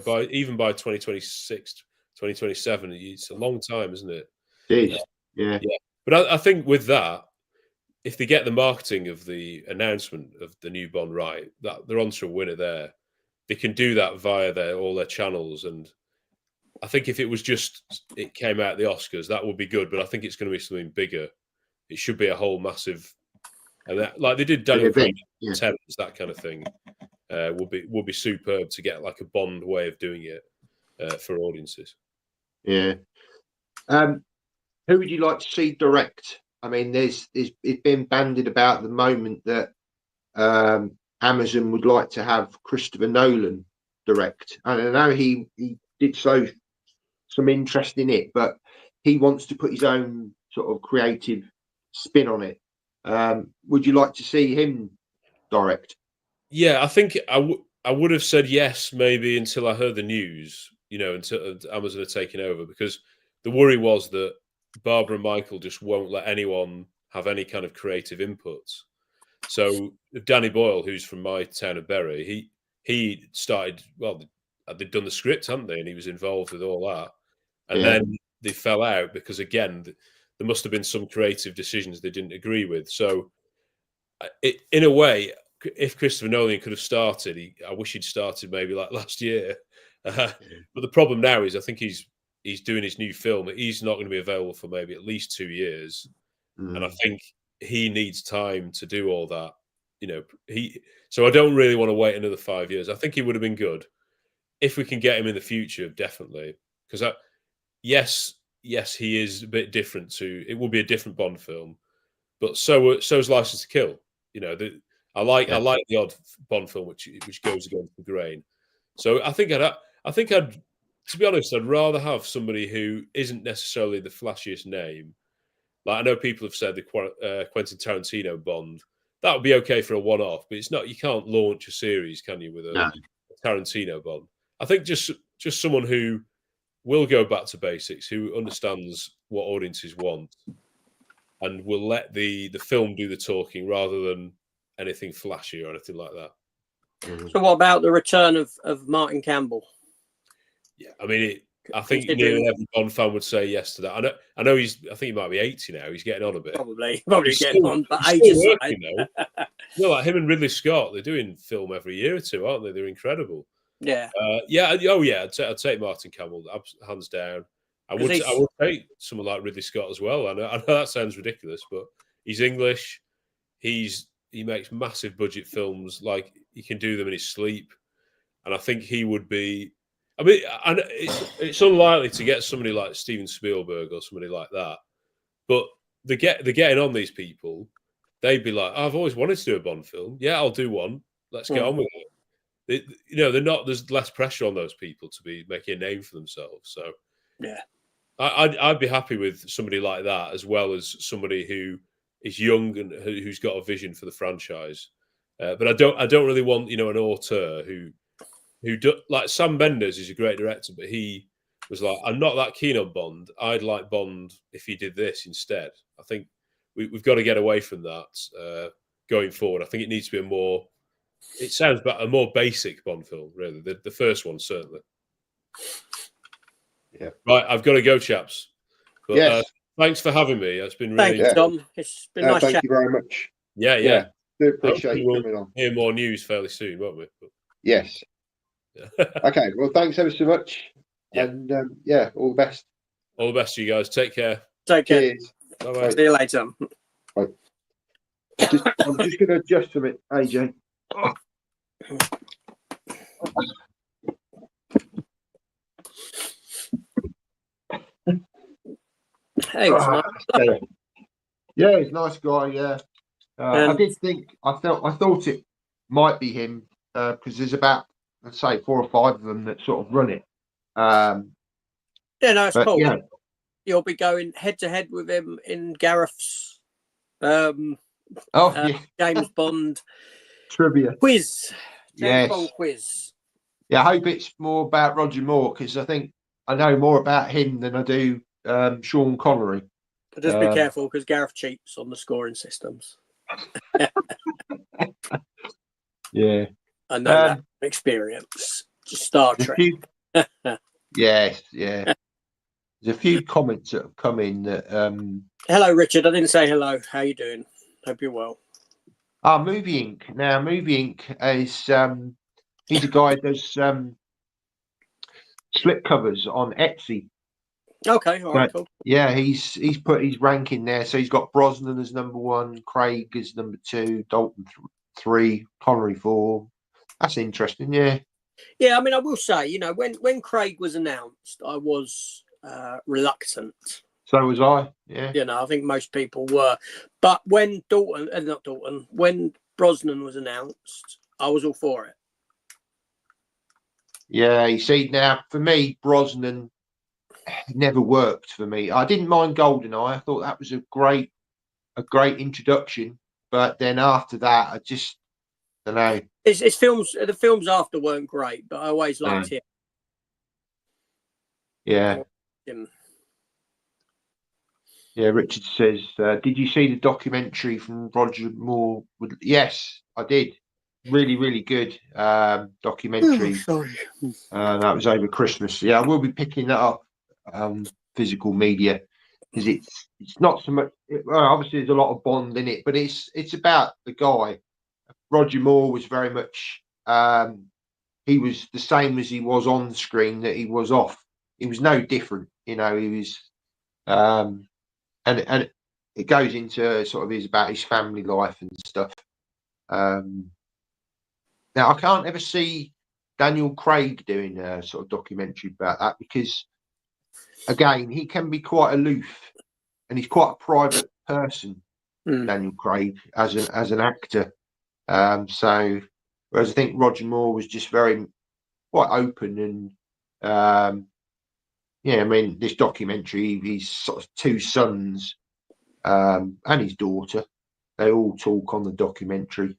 by 2026, 2027, it's a long time, isn't it? It is. Yeah. But I think with that, if they get the marketing of the announcement of the new Bond right, that they're onto a winner there. They can do that via all their channels, and I think if it came out at the Oscars, that would be good. But I think it's going to be something bigger. It should be a whole massive, and that, like they did Daniel Craig, that kind of thing, would be superb to get like a Bond way of doing it for audiences. Yeah. Who would you like to see direct? I mean, it's been bandied about at the moment that Amazon would like to have Christopher Nolan direct. And I know he did some interest in it, but he wants to put his own sort of creative spin on it. Would you like to see him direct? Yeah, I think I would have said yes maybe until I heard the news, until Amazon had taken over, because the worry was that Barbara and Michael just won't let anyone have any kind of creative inputs. So Danny Boyle, who's from my town of Bury, he started, they'd done the script, hadn't they? And he was involved with all that. And then they fell out because, again, there must have been some creative decisions they didn't agree with. So in a way, if Christopher Nolan could have started, I wish he'd started maybe like last year. But the problem now is I think he's doing his new film. He's not going to be available for maybe at least 2 years. And I think he needs time to do all that. So I don't really want to wait another 5 years. I think he would have been good if we can get him in the future, definitely. Because yes, he is a bit different it will be a different Bond film, but so's License to Kill. I like the odd Bond film which goes against the grain. So I think to be honest, I'd rather have somebody who isn't necessarily the flashiest name, Like I know people have said the Quentin Tarantino Bond, that would be okay for a one-off, but it's not. You can't launch a series, can you, with a Tarantino Bond? I think just someone who will go back to basics, who understands what audiences want, and will let the film do the talking rather than anything flashy or anything like that. So what about the return of Martin Campbell? Yeah, I mean, I think nearly every Bond fan would say yes to that. I know he's. I think he might be 80 now. He's getting on a bit. Probably He's getting still, on, but he's age still aside. working though. No, like him and Ridley Scott, they're doing film every year or two, aren't they? They're incredible. Yeah. Yeah. Oh, yeah. I'd take Martin Campbell hands down. I would take someone like Ridley Scott as well. I know that sounds ridiculous, but he's English. He makes massive budget films. Like he can do them in his sleep, and I think he would be. I mean, it's unlikely to get somebody like Steven Spielberg or somebody like that, but they're getting on these people. They'd be like, oh, I've always wanted to do a Bond film. Yeah, I'll do one. Let's get on with it. They're not. There's less pressure on those people to be making a name for themselves. So, yeah, I'd be happy with somebody like that, as well as somebody who is young and who's got a vision for the franchise. But I don't really want an auteur who like Sam Mendes is a great director, but he was like, I'm not that keen on Bond. I'd like Bond if he did this instead. I think we've got to get away from that going forward. I think it needs to be it sounds about a more basic Bond film, really. The first one, certainly. Yeah. Right, I've got to go, chaps. But, yes. Thanks for having me. It's been really Thank you, Tom. It's been nice thank you very much. Yeah. Do appreciate you coming on. Hear more news fairly soon, won't we? But... Yes. Okay. Well, thanks ever so much. Yeah. And all the best. All the best to you guys. Take care. Take care. Cheers. Bye-bye. See you later. Bye. I'm just going to adjust from it, AJ. Oh. Hey, nice. Yeah, he's a nice guy. Yeah, I did think I thought it might be him because there's about, let's say, 4 or 5 of them that sort of run it. Yeah, no, it's cool. Yeah. You'll be going head to head with him in Gareth's James Bond trivia quiz. James Bond quiz. Yeah, I hope it's more about Roger Moore because I think I know more about him than I do Sean Connery. But just be careful because Gareth cheats on the scoring systems. Yeah, I know that from experience. Star Trek. Yes, yeah. There's a few comments that have come in that. Hello, Richard. I didn't say hello. How you doing? Hope you're well. Movie Inc. Now, Movie Inc. is he's a guy who does slip covers on Etsy. Okay, all right, cool. Yeah, he's put his ranking there. So he's got Brosnan as number 1, Craig as number 2, Dalton 3, Connery 4. That's interesting, yeah. Yeah, I mean, I will say, when Craig was announced, I was reluctant. So was I, yeah. I think most people were. But when when Brosnan was announced, I was all for it. Yeah, you see, now, for me, Brosnan never worked for me. I didn't mind GoldenEye. I thought that was a great introduction. But then after that, I just don't know. It's films. The films after weren't great, but I always liked him. Yeah. Yeah. Richard says, "Did you see the documentary from Roger Moore?" Yes, I did. Really, really good documentary. Oh, sorry. That was over Christmas. Yeah, I will be picking that up. Physical media because it's not so much. Obviously, there's a lot of Bond in it, but it's about the guy. Roger Moore was very much. He was the same as he was on the screen that he was off. He was no different, He was, and it goes into sort of is about his family life and stuff. Now I can't ever see Daniel Craig doing a sort of documentary about that because. Again, he can be quite aloof, and he's quite a private person. Daniel Craig as an actor. So, whereas I think Roger Moore was just quite open and, I mean, this documentary, his sort of 2 sons and his daughter. They all talk on the documentary.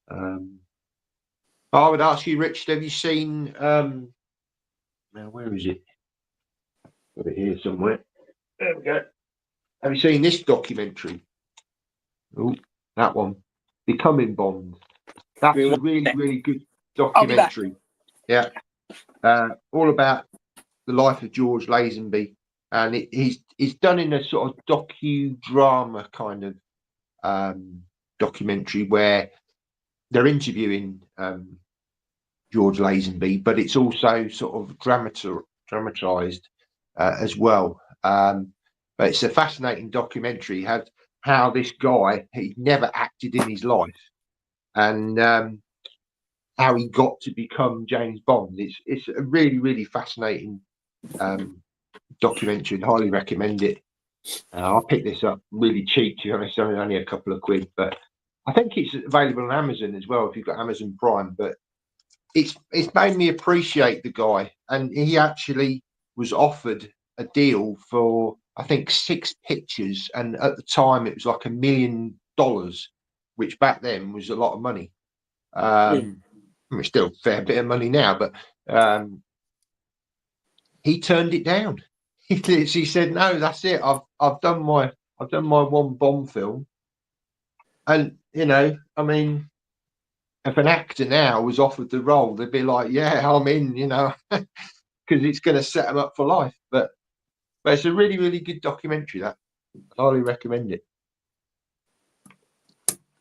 I would ask you, Richard, have you seen? Now, where is it? Got it here somewhere. There we go. Have you seen this documentary? Oh, that one, Becoming Bond. That's a really, really good documentary. Yeah, all about the life of George Lazenby, and he's done in a sort of docudrama kind of documentary where they're interviewing George Lazenby, but it's also sort of dramatized as well. But it's a fascinating documentary. How this guy, he never acted in his life, and how he got to become James Bond. It's a really, really fascinating documentary. I'd highly recommend it. I picked this up really cheap, to be honest, only a couple of quid, but I think it's available on Amazon as well if you've got Amazon Prime. But it's made me appreciate the guy, and he actually was offered a deal for, I think, 6 pictures, and at the time it was like $1 million, which back then was a lot of money. I mean, still a fair bit of money now, but he turned it down. He literally said, "No, that's it. I've done my one Bond film." And I mean, if an actor now was offered the role, they'd be like, "Yeah, I'm in," because it's going to set them up for life. But it's a really, really good documentary. That I highly recommend it.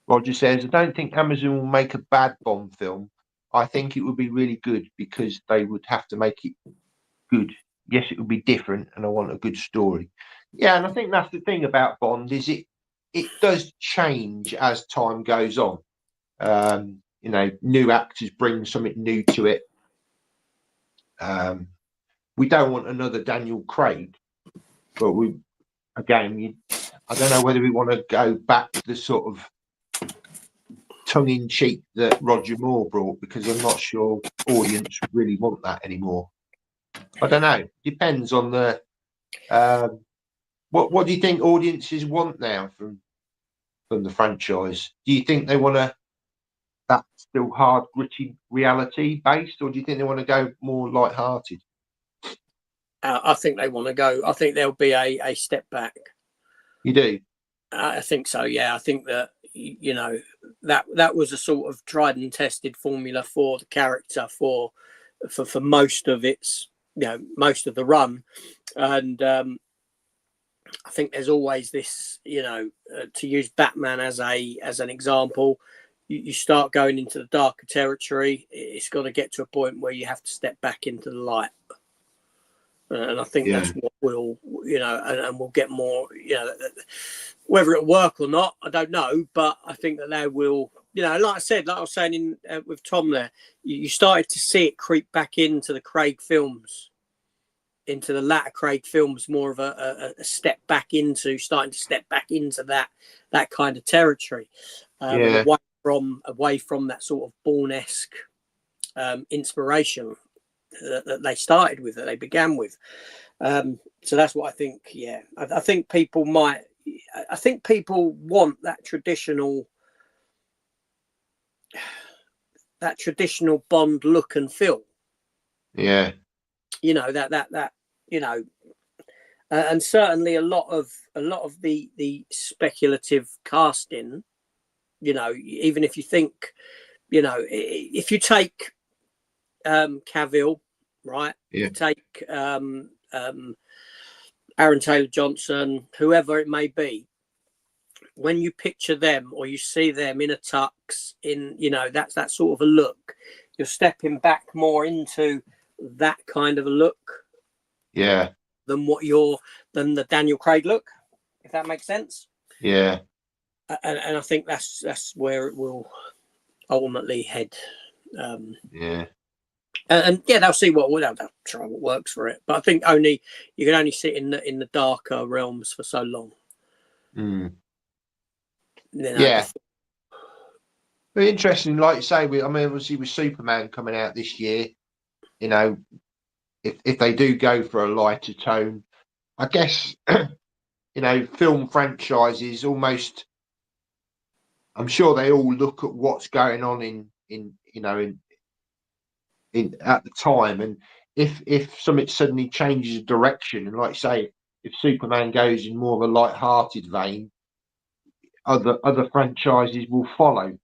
Roger says, "I don't think Amazon will make a bad Bond film. I think it would be really good because they would have to make it good. Yes, it would be different, and I want a good story." Yeah, and I think that's the thing about Bond is it does change as time goes on. New actors bring something new to it. We don't want another Daniel Craig, but I don't know whether we want to go back to the sort of tongue-in-cheek that Roger Moore brought, because I'm not sure audience really want that anymore. I don't know. Depends on the what do you think audiences want now from the franchise? Do you think they want that still hard, gritty reality based, or do you think they want to go more light-hearted? I think they want to go. I think there'll be a step back. You do? I think so. Yeah, I think that that was a sort of tried and tested formula for the character for most of its most of the run, and I think there's always this to use Batman as an example. You start going into the darker territory, it's got to get to a point where you have to step back into the light. And I think that's what we'll, and we'll get more, whether it'll work or not, I don't know. But I think that they will, like I was saying with Tom there, you started to see it creep back into the Craig films, into the latter Craig films, more of a step back into, starting to step back into that kind of territory. Away from that sort of Bourne-esque inspiration that they started with, that they began with. So that's what I think. Yeah, I think people want that traditional Bond look and feel. Yeah. And certainly a lot of the speculative casting. Even if you think, if you take Cavill, right? Yeah. You take Aaron Taylor Johnson, whoever it may be. When you picture them or you see them in a tux, that's that sort of a look. You're stepping back more into that kind of a look. Yeah. Than the Daniel Craig look, if that makes sense. Yeah. And I think that's where it will ultimately head. Yeah. And they'll see they'll try what works for it. But I think you can only sit in the darker realms for so long. Mm. Yeah. Very interesting. Like you say, obviously with Superman coming out this year, if they do go for a lighter tone, I guess film franchises almost. I'm sure they all look at what's going on in at the time, and if something suddenly changes direction, and like say, if Superman goes in more of a light-hearted vein, other franchises will follow.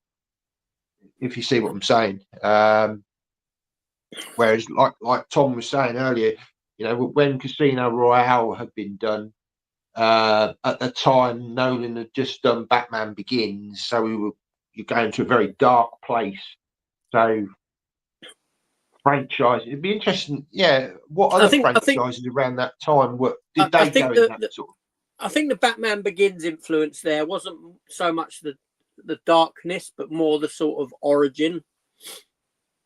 If you see what I'm saying. Whereas, like Tom was saying earlier, when Casino Royale had been done, at the time Nolan had just done Batman Begins, so you're going to a very dark place. So franchise, it'd be interesting. Yeah, what other franchises around that time did they go in that sort of? I think the Batman Begins influence there wasn't so much the darkness, but more the sort of origin.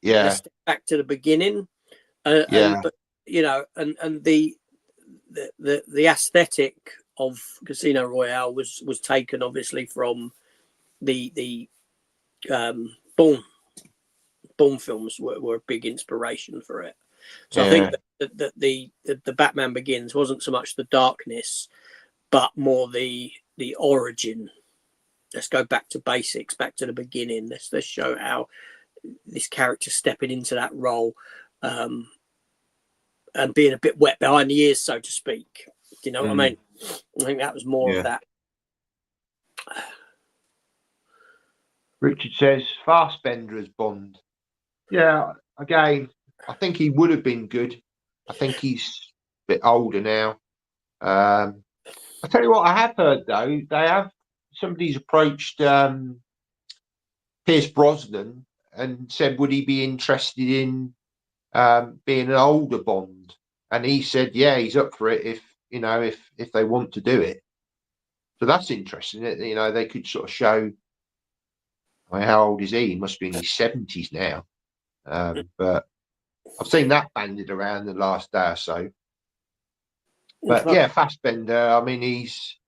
Yeah. Step back to the beginning. Yeah. But and the aesthetic of Casino Royale was taken obviously from the Bourne films were a big inspiration for it. So I think that the Batman Begins wasn't so much the darkness, but more the origin. Let's go back to basics, back to the beginning. Let's show how this character stepping into that role, and being a bit wet behind the ears, so to speak. Do you know what I mean? I think that was more of that. Richard says Fassbender as Bond. Yeah, again, I think he would have been good. I think he's a bit older now. I tell you what, I have heard though, somebody's approached Pierce Brosnan and said, would he be interested in being an older Bond? And he said, yeah, he's up for it if they want to do it. So that's interesting. They could sort of show. How old is he? He must be in his 70s now. But I've seen that banded around the last day or so. But yeah, Fassbender. I mean, he's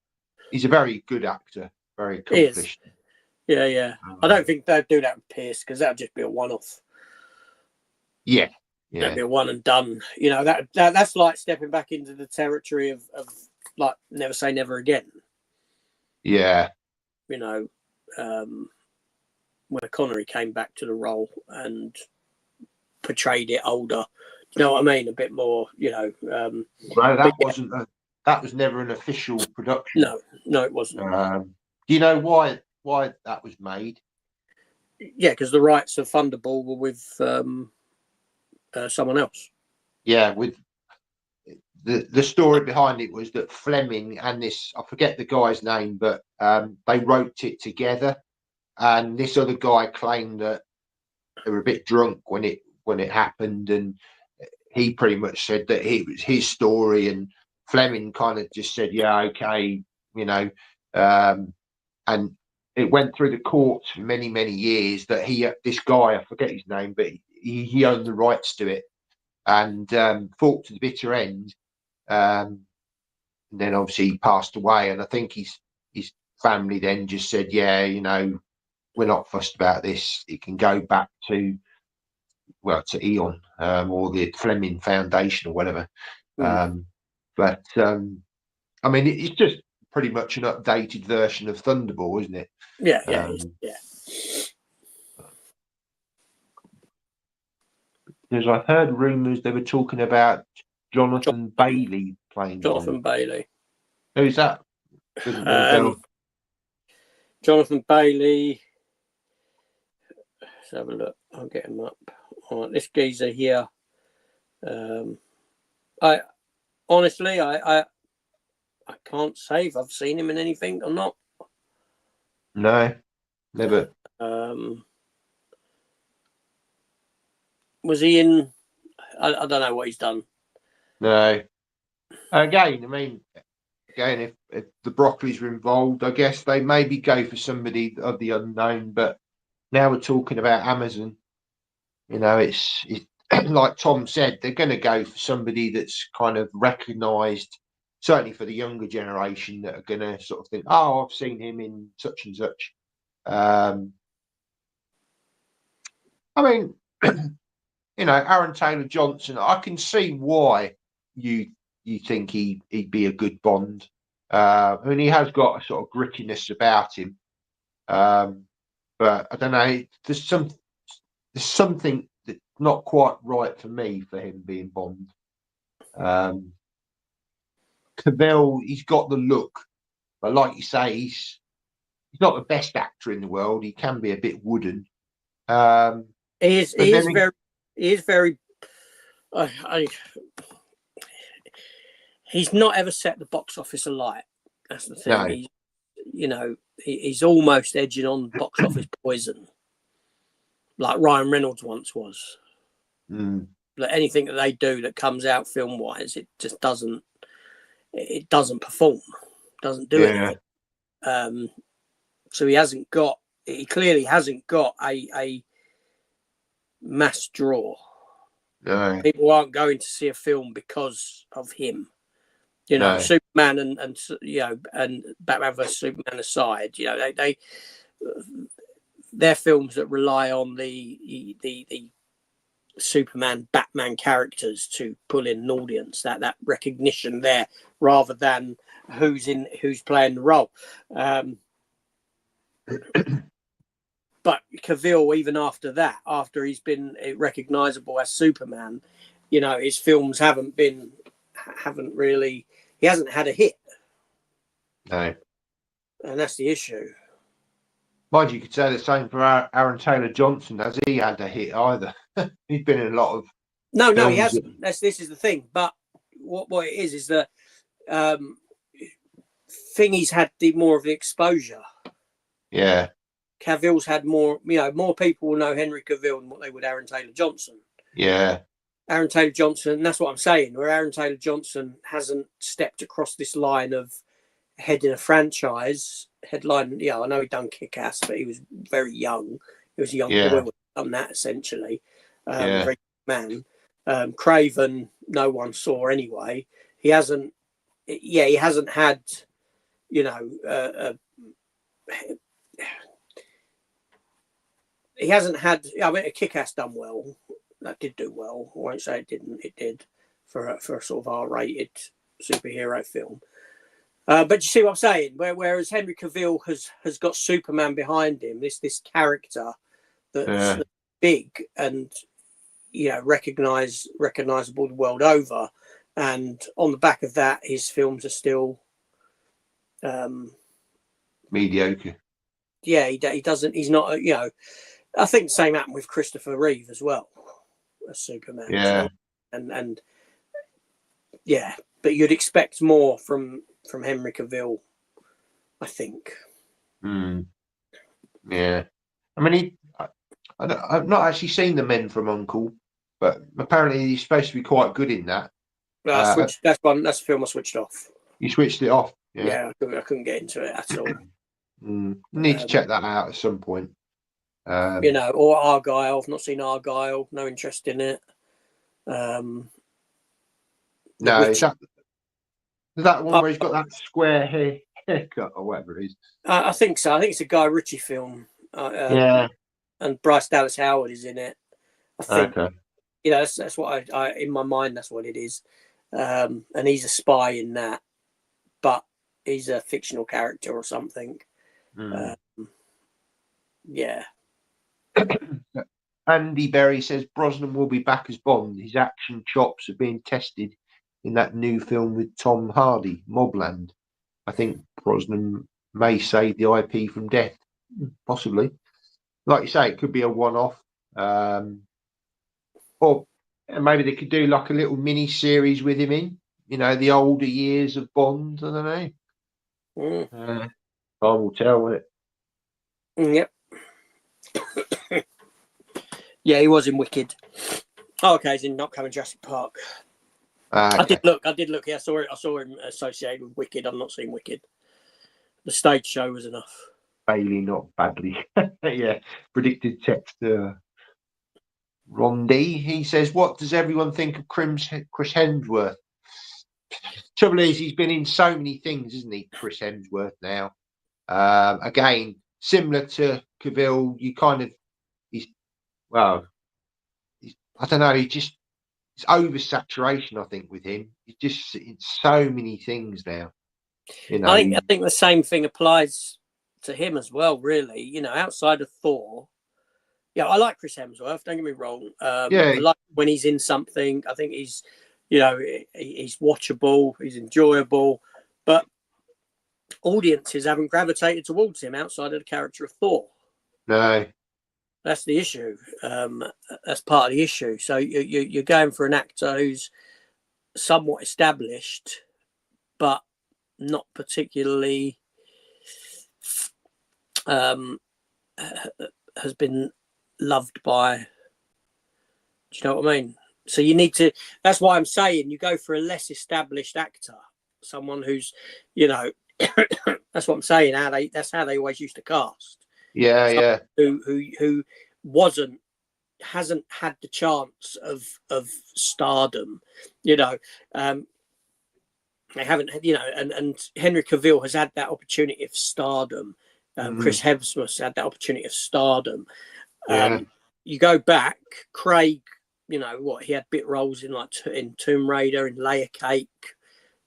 a very good actor, very accomplished. Yeah. I don't think they'd do that with Pierce because that'd just be a one-off. Yeah. That'd be a one and done. That's like stepping back into the territory of like never say never again. Yeah. Where Connery came back to the role and portrayed it older. Do you know what I mean? A bit more, Well, that was never an official production. No, it wasn't. Do you know why that was made? Yeah, because the rights of Thunderball were with someone else. Yeah, with the story behind it was that Fleming and this, I forget the guy's name, but they wrote it together. And this other guy claimed that they were a bit drunk when it happened, and he pretty much said that it was his story, and Fleming kind of just said, "Yeah, okay," and it went through the courts for many, many years that this guy, I forget his name, but he owned the rights to it, and fought to the bitter end, and then obviously he passed away, and I think his family then just said, "Yeah, we're not fussed about this. It can go back to Eon or the Fleming Foundation or whatever." But I mean, it's just pretty much an updated version of Thunderball, isn't it? Yeah. Because I've heard rumours they were talking about Jonathan Bailey playing Jonathan Bailey. Who's that? Jonathan Bailey. Let's have a look. I'll get him up. All right, this geezer here. I honestly, I can't say if I've seen him in anything or not. No, never. Was he in? I don't know what he's done. No. Again, I mean, if the Broccoli's were involved, I guess they maybe go for somebody of the unknown. But now we're talking about Amazon. It's like Tom said, they're going to go for somebody that's kind of recognised, certainly for the younger generation, that are going to sort of think, "Oh, I've seen him in such and such." I mean, Aaron Taylor-Johnson, I can see why you think he'd be a good Bond. I mean, he has got a sort of grittiness about him, but I don't know. There's something that's not quite right for me for him being Bond. Cavill, he's got the look, but like you say, he's not the best actor in the world. He can be a bit wooden. He is very. He's not ever set the box office alight. That's the thing. No. He's almost edging on box office poison, like Ryan Reynolds once was. Like anything that they do that comes out film wise, it just doesn't. It doesn't perform. Doesn't do anything. So he clearly hasn't got a mass draw. No. People aren't going to see a film because of him. Superman and Batman vs Superman aside, they're films that rely on the Superman Batman characters to pull in an audience, that recognition there, rather than who's playing the role. But Cavill, even after that, after he's been recognizable as Superman, his films he hasn't had a hit. No. And that's the issue. Mind you could say the same for Aaron Taylor Johnson. Has he had a hit either? He's been in a lot of. No, he hasn't. This is the thing. But what it is that Thingy's had more of the exposure. Yeah. Cavill's had more. More people will know Henry Cavill than what they would Aaron Taylor Johnson. Yeah. Aaron Taylor Johnson. That's what I'm saying. Where Aaron Taylor Johnson hasn't stepped across this line of heading a franchise. Headline. I know he done Kick-Ass, but he was very young. He was a young boy when he done that essentially. Very man. Craven, no one saw anyway. He hasn't had, he hasn't had. I mean, Kick-Ass done well. That did do well. I won't say it didn't. It did for a sort of R-rated superhero film. But you see what I'm saying? Whereas Henry Cavill has got Superman behind him, this character that's big and recognizable the world over, and on the back of that, his films are still mediocre. Yeah, he doesn't. He's not. I think the same happened with Christopher Reeve as well, as Superman. Yeah, and yeah, but you'd expect more from Henry Cavill, I think. Yeah, I mean, I've not actually seen The Men from U.N.C.L.E., but apparently he's supposed to be quite good in that. That's a film I switched off. You switched it off? Yeah, I couldn't get into it at all. Need to check that out at some point. Or Argyle. I've not seen Argyle. No interest in it. No, is that one where he's got that square haircut or whatever it is? I think so. I think it's a Guy Ritchie film. And Bryce Dallas Howard is in it. I think. Okay. That's what I in my mind. That's what it is. And he's a spy in that, but he's a fictional character or something. Yeah. Andy Berry says Brosnan will be back as Bond. His action chops are being tested in that new film with Tom Hardy, Mobland. I think Brosnan may save the IP from death. Possibly. Like you say, it could be a one-off. Or maybe they could do like a little mini series with him in, the older years of Bond. I don't know. Time will tell, won't it? Yep. Yeah, he was in Wicked. Oh, okay, he's in Not Coming Jurassic Park. Okay. I did look. Yeah, I saw him associated with Wicked. I've not seen Wicked. The stage show was enough. Bailey, not badly. Yeah, predicted text. Rondi, he says, what does everyone think of Chris Hemsworth? Trouble is, he's been in so many things, isn't he, Chris Hemsworth now? Again, similar to Cavill, I don't know, it's oversaturation, I think, with him. He's just in so many things now. You know, I think the same thing applies to him as well. Really, you know, outside of Thor, yeah, I like Chris Hemsworth. Don't get me wrong. Yeah. I like when he's in something. I think he's, you know, he's watchable. He's enjoyable, but audiences haven't gravitated towards him outside of the character of Thor. No. That's the issue. That's part of the issue. So you're going for an actor who's somewhat established, but not particularly has been loved by. Do you know what I mean? So you need to. That's why I'm saying you go for a less established actor, someone who's, you know, that's what I'm saying. That's how they always used to cast. Yeah, someone yeah. Who hasn't had the chance of stardom, you know. They haven't, you know, and Henry Cavill has had that opportunity of stardom. Chris Hemsworth had that opportunity of stardom. Yeah. You go back, Craig, you know what, he had bit roles in like in Tomb Raider, in Layer Cake,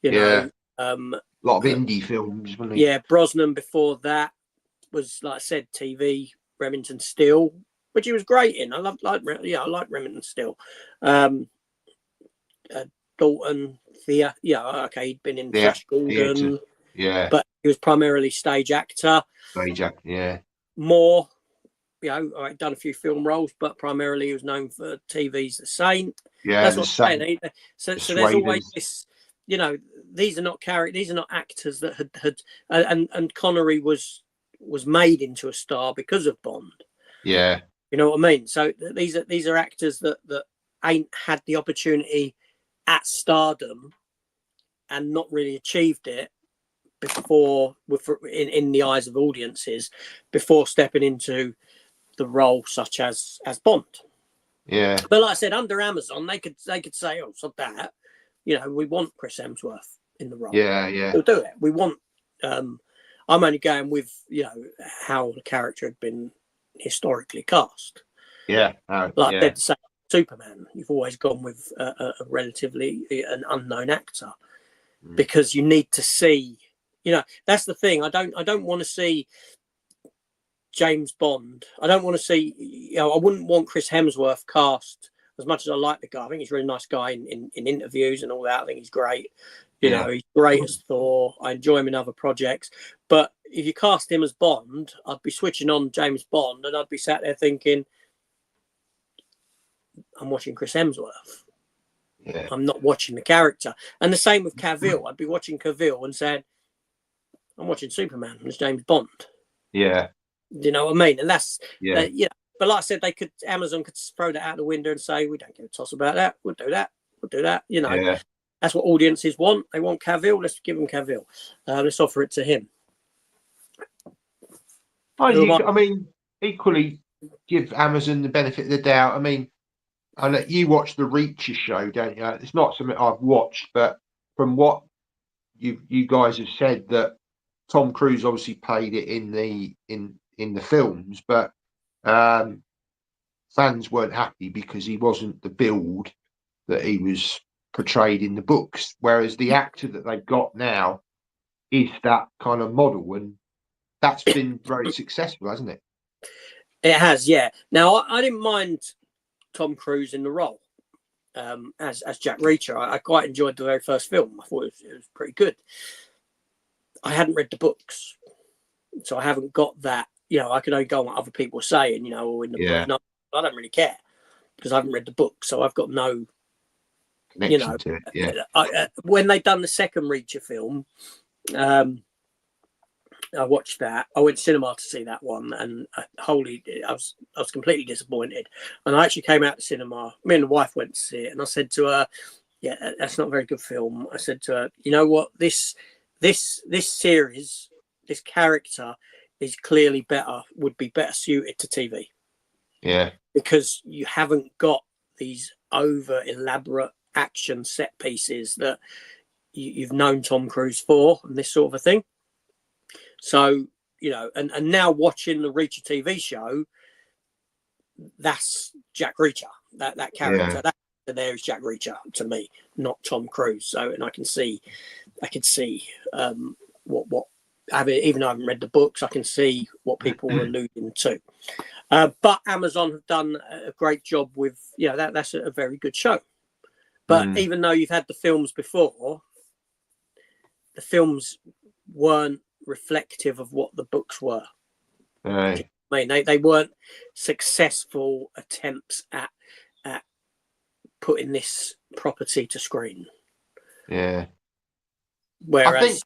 you know. A lot of indie films, wasn't he? Yeah, Brosnan before that was, like I said, TV, Remington Steele, which he was great in. I like Remington Steele. Dalton, Thea, yeah, okay, he'd been in Flash Gordon, but he was primarily stage actor. Yeah. More, you know, I'd done a few film roles, but primarily he was known for TV's The Saint. Yeah, that's what I'm saying. So there's always this, you know, these are not actors that had and Connery was made into a star because of Bond. Yeah. You know what I mean? So these are actors that ain't had the opportunity at stardom and not really achieved it before, in the eyes of audiences, before stepping into the role such as Bond. Yeah. But like I said, under Amazon, they could say, oh, so that, you know, we want Chris Hemsworth in the role. Yeah, yeah. We'll do it. We want. I'm only going with, you know, how the character had been historically cast. Yeah. Like I said, the same Superman, you've always gone with a relatively an unknown actor because you need to see, you know, that's the thing. I don't want to see James Bond. I don't want to see, you know, I wouldn't want Chris Hemsworth cast, as much as I like the guy. I think he's a really nice guy in interviews and all that. I think he's great. You know, he's great as Thor. I enjoy him in other projects. But if you cast him as Bond, I'd be switching on James Bond and I'd be sat there thinking, I'm watching Chris Hemsworth. Yeah. I'm not watching the character. And the same with Cavill. I'd be watching Cavill and saying, I'm watching Superman as James Bond. Yeah. You know what I mean? And that's, yeah. But like I said, Amazon could throw that out the window and say, we don't give a toss about that. We'll do that. You know, that's what audiences want. They want Cavill. Let's give them Cavill. Let's offer it to him. I mean, equally give Amazon the benefit of the doubt. I mean, I know you watch the Reacher show, don't you? It's not something I've watched, but from what you guys have said, that Tom Cruise obviously played it in the films, but fans weren't happy because he wasn't the build that he was portrayed in the books. Whereas the actor that they've got now is that kind of model, and that's been very successful, hasn't it? It has, yeah. Now I didn't mind Tom Cruise in the role as Jack Reacher. I quite enjoyed the very first film. I thought it was pretty good. I hadn't read the books, so I haven't got that. You know, I could only go on what other people are saying. You know, or in the book. No, I don't really care because I haven't read the book, so I've got no connection to it. Yeah. When they done the second Reacher film, I watched that. I went to cinema to see that one, and I was completely disappointed. And I actually came out to cinema. Me and the wife went to see it, and I said to her, "Yeah, that's not a very good film." I said to her, "You know what? This series, this character is clearly would be better suited to TV. Yeah, because you haven't got these over elaborate action set pieces that you've known Tom Cruise for, and this sort of a thing." So, you know, and now watching the Reacher TV show, that's Jack Reacher. That character, that there is Jack Reacher to me, not Tom Cruise. So, and I could see what even though I haven't read the books, I can see what people were alluding to. But Amazon have done a great job with, that's a very good show. But even though you've had the films before, the films weren't reflective of what the books were. Right. I mean, they weren't successful attempts at putting this property to screen. Yeah. Whereas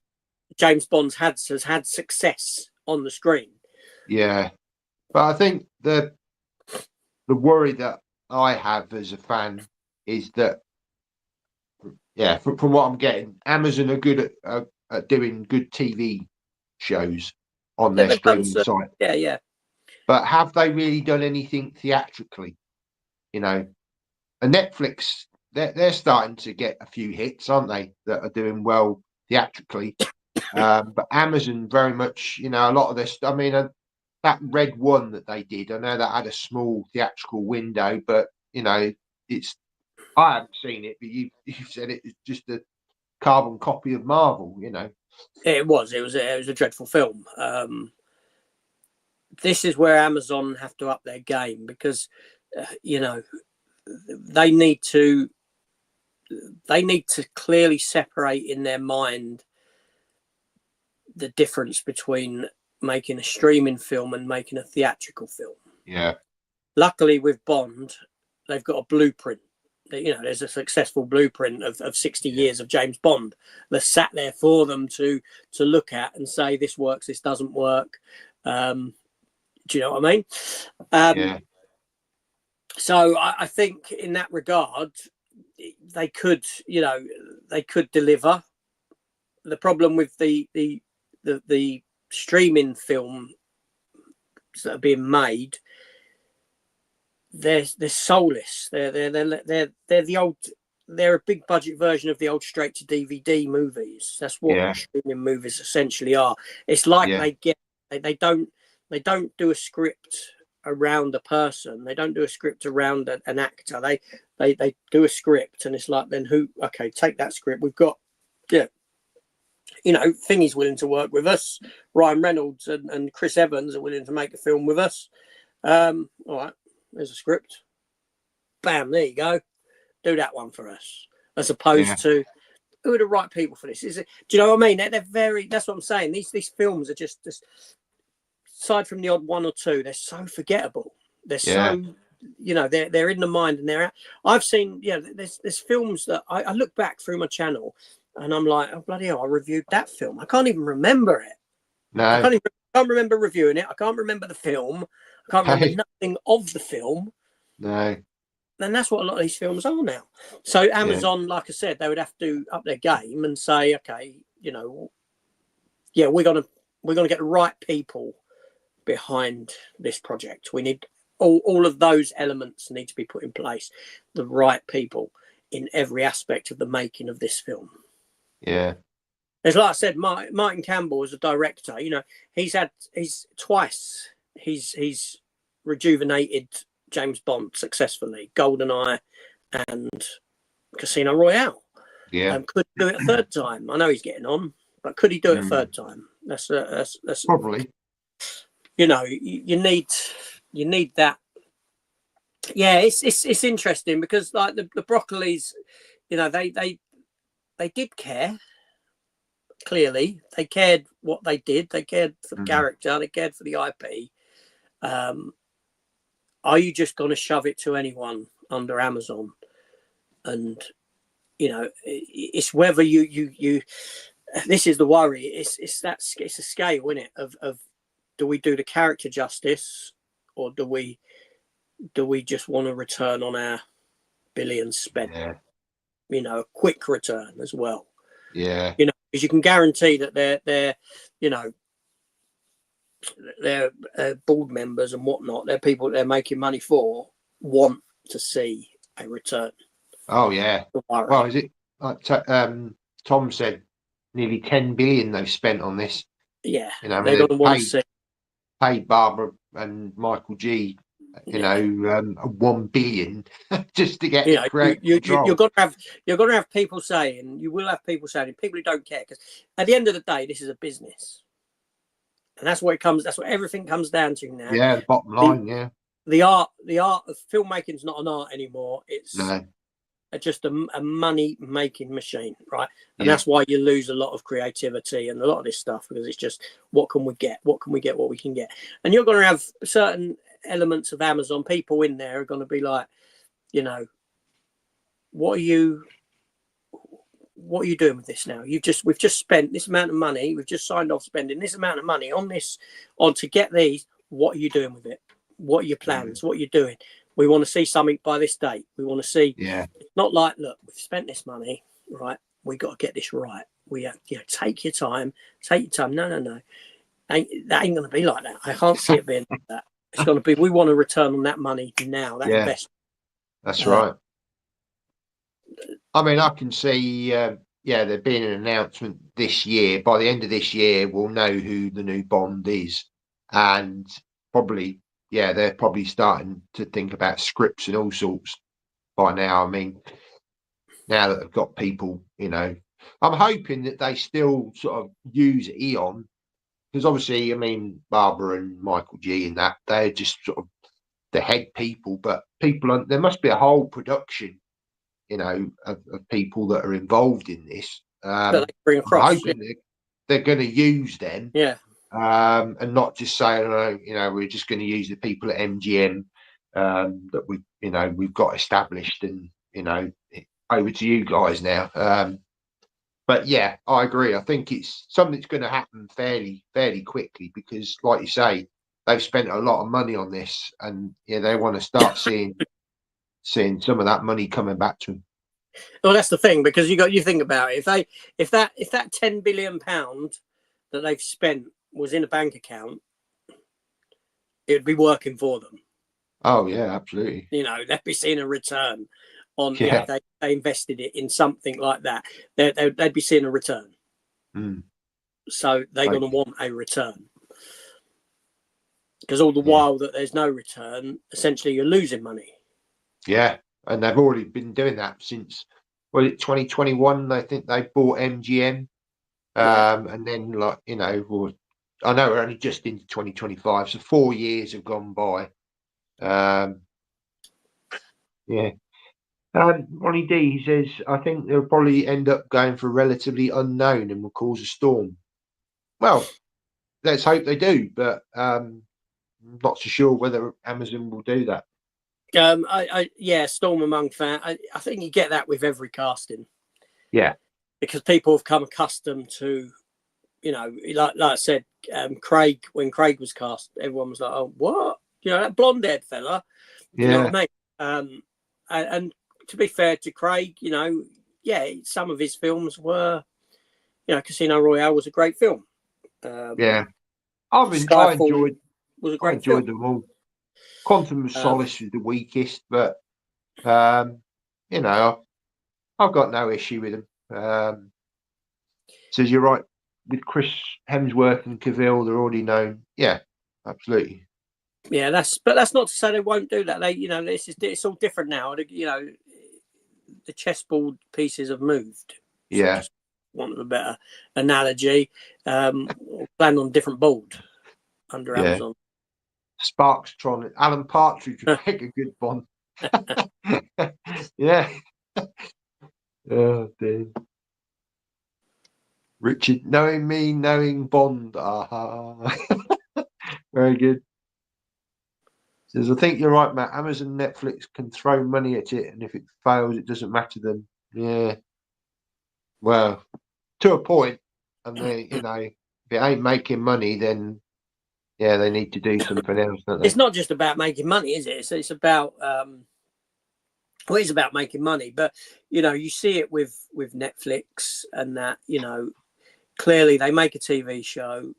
James Bond has had success on the screen. Yeah. But I think the worry that I have as a fan is that, from what I'm getting, Amazon are good at doing good TV shows on their streaming site. Yeah. But have they really done anything theatrically? And Netflix, they're starting to get a few hits, aren't they? That are doing well theatrically. But Amazon very much, a lot of this. I mean, that Red One that they did, I know that had a small theatrical window, but it's. I haven't seen it, but you've said it's just a carbon copy of Marvel. It was a dreadful film. This is where Amazon have to up their game, because they need to clearly separate in their mind the difference between making a streaming film and making a theatrical film. Yeah. Luckily with Bond, they've got a blueprint. There's a successful blueprint of 60 years of James Bond that's sat there for them to look at and say, this works, this doesn't work. Do you know what I mean? Yeah. So I think in that regard, they could deliver. The problem with the streaming film that are being made, they're soulless. They're the old. They're a big budget version of the old straight to DVD movies. That's what streaming movies essentially are. It's like they don't do a script around a person. They don't do a script around an actor. They do a script, and it's like, then who? Okay, take that script. We've got Thingy's willing to work with us. Ryan Reynolds and Chris Evans are willing to make a film with us. All right, there's a script. Bam, there you go. Do that one for us. As opposed to, who are the right people for this? Do you know what I mean? They're very. That's what I'm saying. These films are just aside from the odd one or two, they're so forgettable. They're so. They're in the mind and they're out. I've seen. There's films that I look back through my channel. And I'm like, oh, bloody hell, I reviewed that film. I can't even remember it. No. I can't remember reviewing it. I can't remember the film. I can't remember nothing of the film. No. And that's what a lot of these films are now. So Amazon, like I said, they would have to up their game and say, okay, we're gonna get the right people behind this project. We need all of those elements need to be put in place. The right people in every aspect of the making of this film. Yeah. As like I said, Martin Campbell as a director, he's twice rejuvenated James Bond successfully, GoldenEye and Casino Royale. Yeah. Could he do it a third time? I know he's getting on, but could he do it a third time? That's probably. You need that. Yeah, it's interesting because like the Broccolis, they did care. Clearly, they cared what they did. They cared for the character. They cared for the IP. Are you just going to shove it to anyone under Amazon? And it's whether you. This is the worry. It's a scale, isn't it? Of do we do the character justice, or do we just want a return on our billions spent? Yeah. A quick return as well. Yeah. Because you can guarantee that their board members and whatnot, they're people they're making money for, want to see a return. Oh yeah. Well, is it like Tom said, nearly 10 billion they've spent on this? Yeah. They're going to want to see. Paid Barbara and Michael G you know, 1 billion just to get You know, creative control. you've got to have people saying, you will have people saying, people who don't care, because at the end of the day, this is a business, and that's what everything comes down to now. Yeah, the bottom line. The art of filmmaking is not an art anymore. It's No. just a money making machine, right? And that's why you lose a lot of creativity and a lot of this stuff, because it's just, what can we get, what we can get. And you're going to have certain elements of Amazon people in there are going to be like, you know, what are you doing with this now? We've just spent this amount of money, we've just signed off spending this amount of money on this, to get these. What are you doing with it? What are your plans? What are you doing? We want to see something by this date. We want to see. It's not like, look, we've spent this money, right? We got to get this right. We have, take your time. No. That ain't going to be like that. I can't see it being like that. It's going to be, we want a return on that money now. That investment. That's right. I mean, I can see, there being an announcement this year. By the end of this year, we'll know who the new Bond is, and probably, they're probably starting to think about scripts and all sorts by now. I mean, now that they've got people, I'm hoping that they still sort of use Eon, because obviously, I mean, Barbara and Michael G and that, they're just sort of the head people, but there must be a whole production, of people that are involved in this. That they bring across. I'm hoping they're going to use them. And not just say, we're just going to use the people at MGM that we've got established, and over to you guys now. But yeah, I agree. I think it's something that's going to happen fairly quickly, because, like you say, they've spent a lot of money on this, and they want to start seeing some of that money coming back to them. Well, that's the thing, because you think about it. If that £10 billion that they've spent was in a bank account, it would be working for them. Oh yeah, absolutely. They'd be seeing a return on. They invested it in something like that. They'd be seeing a return. So they're going to want a return, because all the while that there's no return, essentially you're losing money. Yeah, and they've already been doing that since 2021. I think they bought MGM, and then I know we're only just into 2025, so 4 years have gone by. Ronnie D, he says, I think they'll probably end up going for relatively unknown and will cause a storm. Well, let's hope they do, but I'm not so sure whether Amazon will do that. Storm among fans. I think you get that with every casting. Yeah, because people have come accustomed to, like I said, Craig. When Craig was cast, everyone was like, "Oh, what? That blonde-haired fella." You know what I mean? And to be fair to Craig, some of his films were, Casino Royale was a great film. I enjoyed them all. Quantum of Solace is the weakest, but I've got no issue with them. So you're right, with Chris Hemsworth and Cavill, they're already known. Yeah, absolutely. Yeah, but that's not to say they won't do that. It's all different now. The chessboard pieces have moved. So just want of a better analogy. Playing on a different board under Amazon. Sparkstron, Alan Partridge would make a good Bond. Yeah. Oh dear. Richard, knowing me, knowing Bond. Aha. Very good. Says, I think you're right, Matt. Amazon, Netflix can throw money at it, and if it fails, it doesn't matter to them. Yeah. Well, to a point. And they, if it ain't making money, then they need to do something else, don't they? It's not just about making money, is it? It's about it is about making money, but you see it with Netflix and that. Clearly they make a TV show.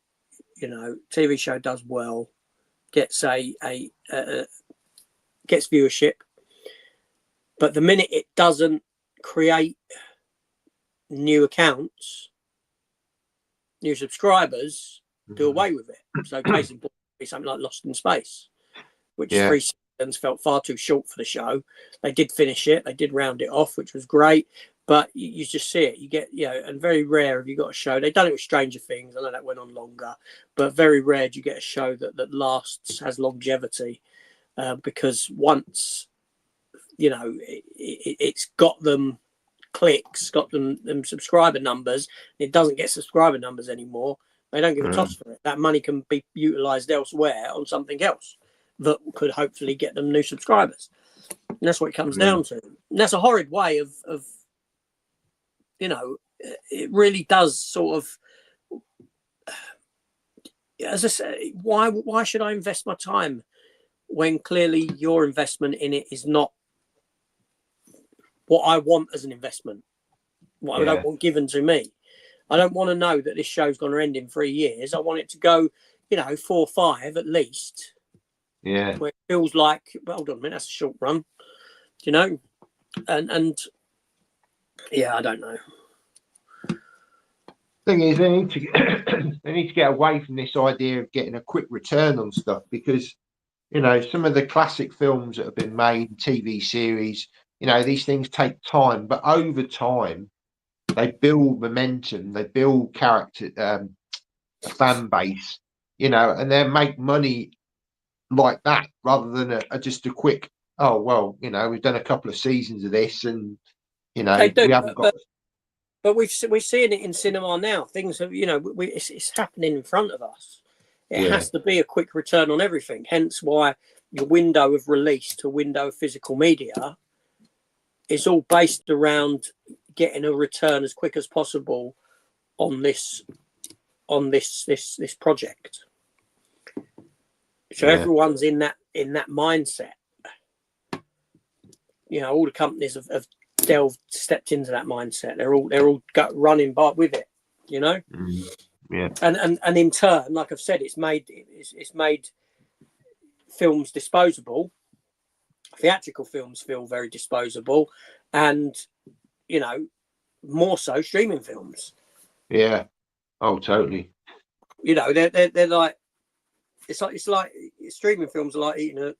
TV show does well, gets gets viewership, but the minute it doesn't create new accounts, new subscribers, do away with it. So case in point, be something like Lost in Space, which is seasons felt far too short for the show. They did finish it. They did round it off, which was great. But you just see it. You get, and very rare have you got a show. They've done it with Stranger Things. I know that went on longer, but very rare do you get a show that lasts, has longevity, because once, it's got them clicks, got them subscriber numbers. It doesn't get subscriber numbers anymore. They don't give a toss for it. That money can be utilised elsewhere on something else that could hopefully get them new subscribers. And that's what it comes down to. And that's a horrid way of it really does sort of, as I say, why should I invest my time when clearly your investment in it is not what I want as an investment, what I don't want given to me. I don't want to know that this show's going to end in 3 years. I want it to go, 4 or 5 at least. Yeah. Where it feels like, well, hold on a minute, that's a short run, and yeah, I don't know. Thing is, they need to get away from this idea of getting a quick return on stuff, because some of the classic films that have been made, TV series, these things take time, but over time they build momentum, they build character, a fan base, and they make money like that, rather than just a quick, oh well, we've done a couple of seasons of this, and They do, we haven't got. But we're seeing it in cinema now. Things have, it's happening in front of us. It has to be a quick return on everything. Hence why your window of release to window of physical media is all based around getting a return as quick as possible on this project. So everyone's in that mindset. All the companies have stepped into that mindset. They're all running by with it, and in turn, like I've said, it's made films disposable. Theatrical films feel very disposable, and more so streaming films. Yeah. Oh, totally. They're like it's like streaming films are like eating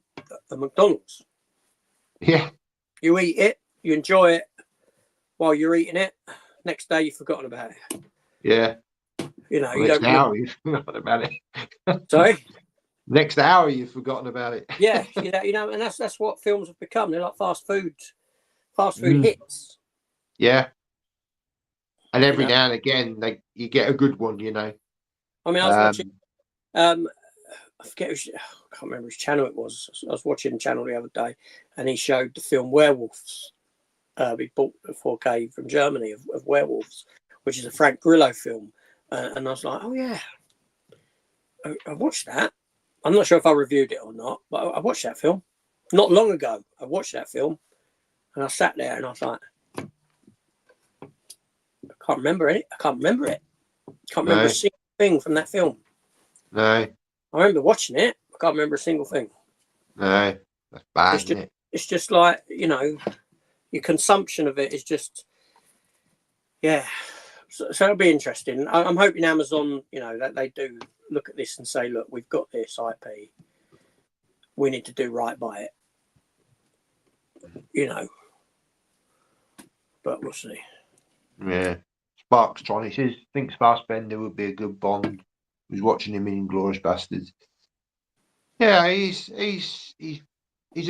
a McDonald's. Yeah. You eat it, you enjoy it while you're eating it. Next day, you've forgotten about it. Yeah. You Next hour, you've forgotten about it. Sorry? Next hour, you've forgotten about it. Yeah, and that's what films have become. They're like fast food hits. Yeah. And every now and again, you get a good one, I mean, I was watching. I forget. I can't remember which channel it was. I was watching the channel the other day, and he showed the film Werewolves. We bought a 4K from Germany of Werewolves, which is a Frank Grillo film, and I was like, oh yeah, I watched that. I'm not sure if I reviewed it or not, but I watched that film not long ago. I watched that film, and I sat there and I was like, I can't remember it. I can't remember a single thing from that film. No. I remember watching it. I can't remember a single thing. No, that's bad, isn't it? It's just like, your consumption of it is just, So it'll be interesting. I'm hoping Amazon, that they do look at this and say, look, we've got this IP. We need to do right by it. But we'll see. Yeah. Sparks Tron, he says, thinks Fassbender would be a good Bond. He was watching him in Inglourious Bastards. Yeah, he's a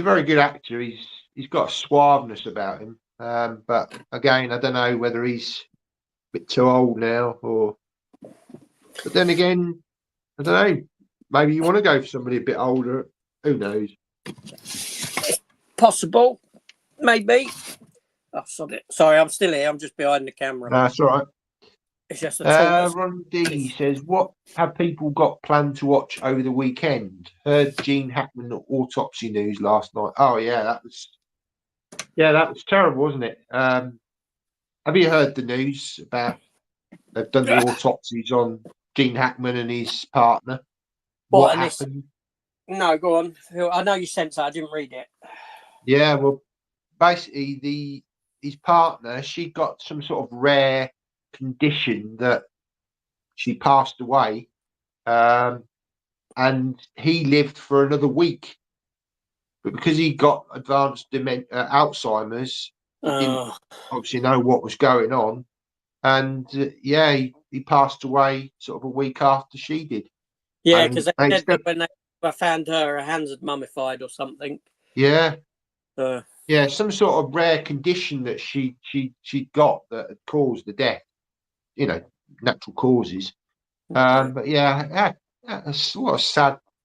very good actor. He's got a suaveness about him. But again, I don't know whether he's a bit too old now, but then again, I don't know. Maybe you want to go for somebody a bit older. Who knows? Possible, maybe. Oh, sorry, I'm still here. I'm just behind the camera. That's all right. It's just a talk. Ron D says, "What have people got planned to watch over the weekend?" Heard Gene Hackman autopsy news last night. Oh yeah, that was terrible, wasn't it? Have you heard the news about they've done the autopsies on Gene Hackman and his partner? What happened? No, go on. I know you sent that. I didn't read it. Yeah, well, basically, his partner, she got some sort of rare condition that she passed away, and he lived for another week but because he got advanced Alzheimer's, he didn't obviously know what was going on, and he passed away sort of a week after she did. Yeah, because they said that when they found her hands had mummified or something. Yeah. Some sort of rare condition that she'd got that had caused the death. Natural causes. But what a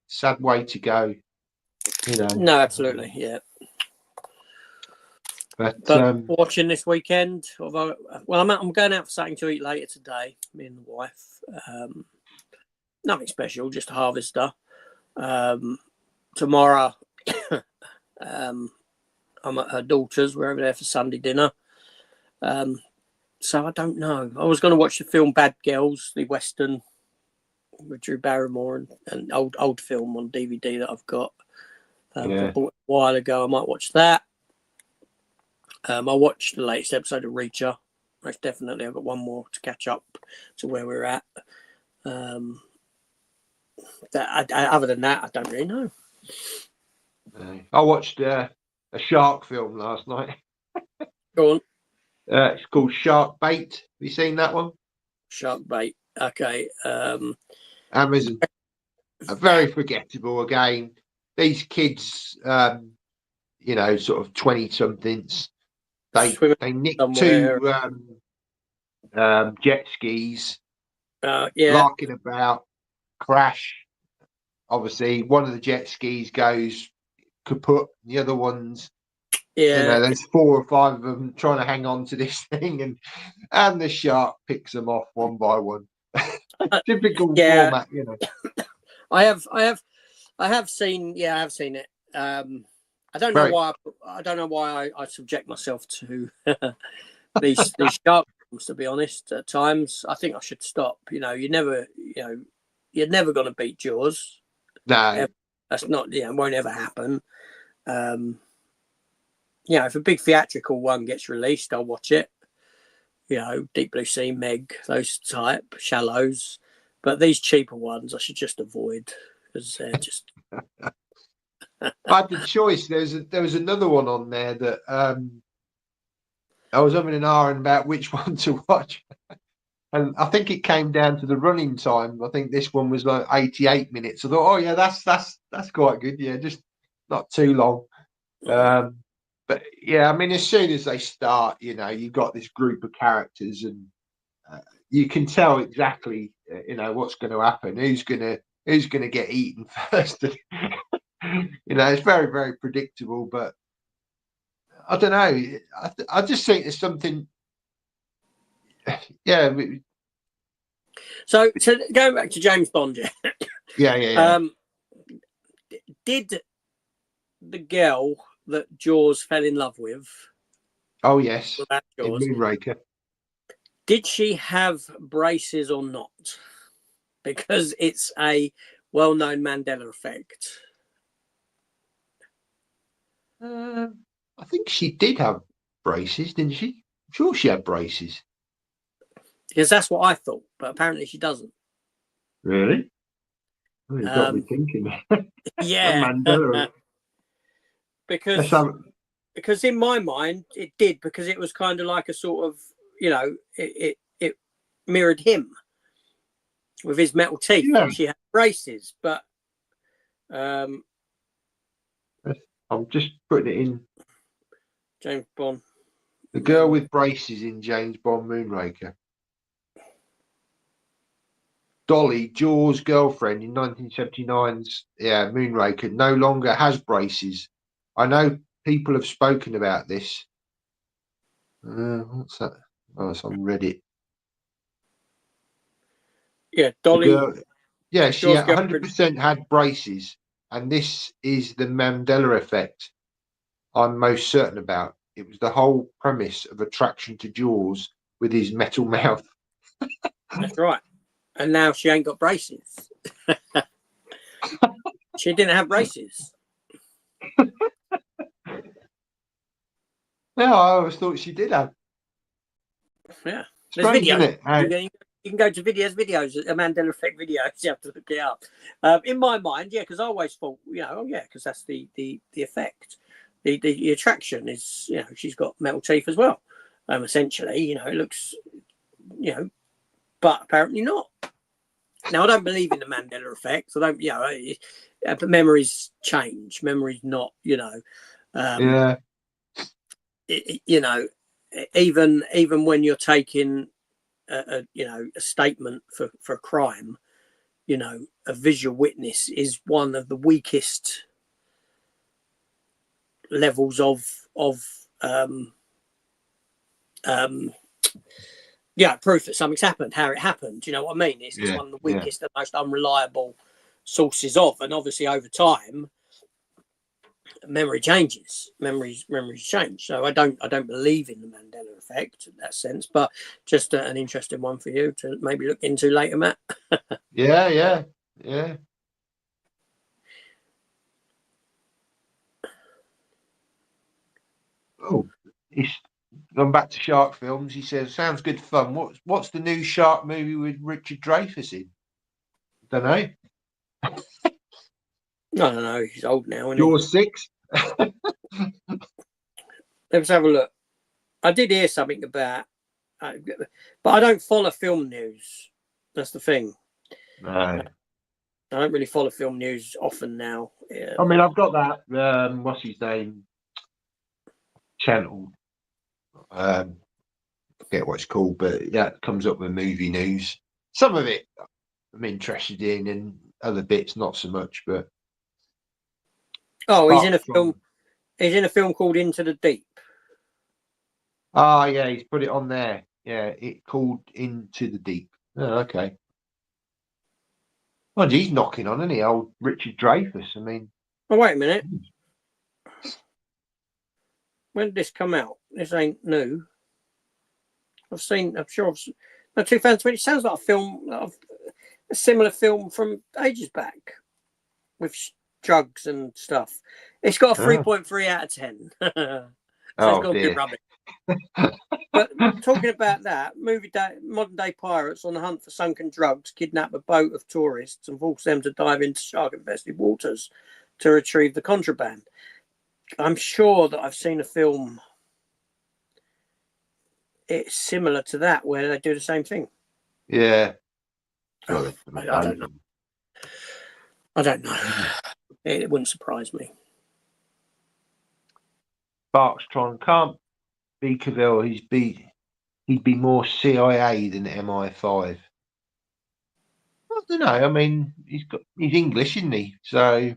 sad way to go. No, absolutely, yeah. But watching this weekend, although, I'm going out for something to eat later today. Me and the wife. Nothing special, just a harvester. Tomorrow, I'm at her daughter's. We're over there for Sunday dinner. So I don't know. I was going to watch the film Bad Girls, the Western with Drew Barrymore, and old film on DVD that I've got. I bought a while ago. I might watch that. I watched the latest episode of Reacher. Most definitely. I've got one more to catch up to where we're at. Other than that, I don't really know. I watched a shark film last night. Go on. It's called Shark Bait. Have you seen that one? Shark Bait. Okay. Amazon. Very forgettable again. These kids, sort of 20-somethings, they nick two jet skis, larking about, crash. Obviously, one of the jet skis goes kaput, the other one's, there's 4 or 5 of them trying to hang on to this thing, and the shark picks them off one by one. Typical format, I have seen it. I don't know why I subject myself to these shark films, to be honest. At times, I think I should stop. You're never going to beat Jaws. No, that's not. It won't ever happen. If a big theatrical one gets released, I'll watch it. Deep Blue Sea, Meg, those type, Shallows. But these cheaper ones, I should just avoid because they're just. I had the choice. There was another one on there that I was having an hour about which one to watch, and I think it came down to the running time. I think this one was like 88 minutes. I thought, oh yeah, that's quite good. Yeah, just not too long. But yeah, I mean, as soon as they start, you've got this group of characters, and you can tell exactly, what's going to happen, who's going to get eaten first. It's very, very predictable. But I don't know. I just think there's something. Yeah. So going back to James Bond, yeah. Did the girl that Jaws fell in love with? Oh yes, in Jaws, Moonraker. Did she have braces or not? Because it's a well-known Mandela effect. I think she did have braces, didn't she? I'm sure she had braces. Because that's what I thought, but apparently she doesn't. Really? Oh, you got me thinking. Yeah. Mandela. Because in my mind it did, because it was kind of like a sort of, it mirrored him with his metal teeth. Yeah. She had braces, but I'm just putting it in. James Bond. The girl with braces in James Bond Moonraker. Dolly, Jaws' girlfriend in 1979's Moonraker, no longer has braces. I know people have spoken about this. What's that? Oh, it's on Reddit. Yeah, Dolly. She 100% had braces, and this is the Mandela effect I'm most certain about. It was the whole premise of attraction to Jaws with his metal mouth. That's right. And now she ain't got braces. She didn't have braces. No, I always thought she did have. Yeah. Strange, isn't it? You can go to videos, a Mandela Effect videos. You have to look it up. In my mind, yeah, because I always thought, because that's the effect. The attraction is, she's got metal teeth as well. Essentially, it looks, but apparently not. Now, I don't believe in the Mandela Effect. I don't, but memories change. Memories not, Yeah. Even when you're taking a statement for a crime, a visual witness is one of the weakest levels of proof that something's happened, how it happened. You know what I mean? It's one of the weakest and most unreliable sources of, and obviously over time, memory changes. Memories change. So I don't believe in the Mandela Effect in that sense, but just an interesting one for you to maybe look into later, Matt. Yeah. Oh, he's gone back to shark films. He says, "Sounds good fun. What's the new shark movie with Richard Dreyfuss in?" Don't know. I don't know. He's old now, isn't You're 6. Let's have a look. I did hear something about, but I don't follow film news. That's the thing. No. I don't really follow film news often now. I mean, I've got that. What's his name? Channel. Forget what it's called, but yeah, it comes up with movie news. Some of it I'm interested in, and other bits not so much. But he's in a film. He's in a film called Into the Deep. Ah, yeah, he's put it on there. Yeah, it called Into the Deep. Oh, okay. Well, he's knocking on, isn't he? Old Richard Dreyfuss. I mean. Oh, wait a minute. When did this come out? This ain't new. I'm sure I've seen. No, 2020. It sounds like a film, a similar film from ages back with drugs and stuff. It's got a 3.3 out of 10. So it's got to be rubbish. But talking about that, modern day pirates on the hunt for sunken drugs kidnap a boat of tourists and force them to dive into shark-infested waters to retrieve the contraband. I'm sure that I've seen a film. It's similar to that where they do the same thing. Yeah. I don't know. I don't know. It wouldn't surprise me. Barkstron can't be Cavill. He'd be more CIA than MI5. I don't know. I mean, he's English, isn't he? So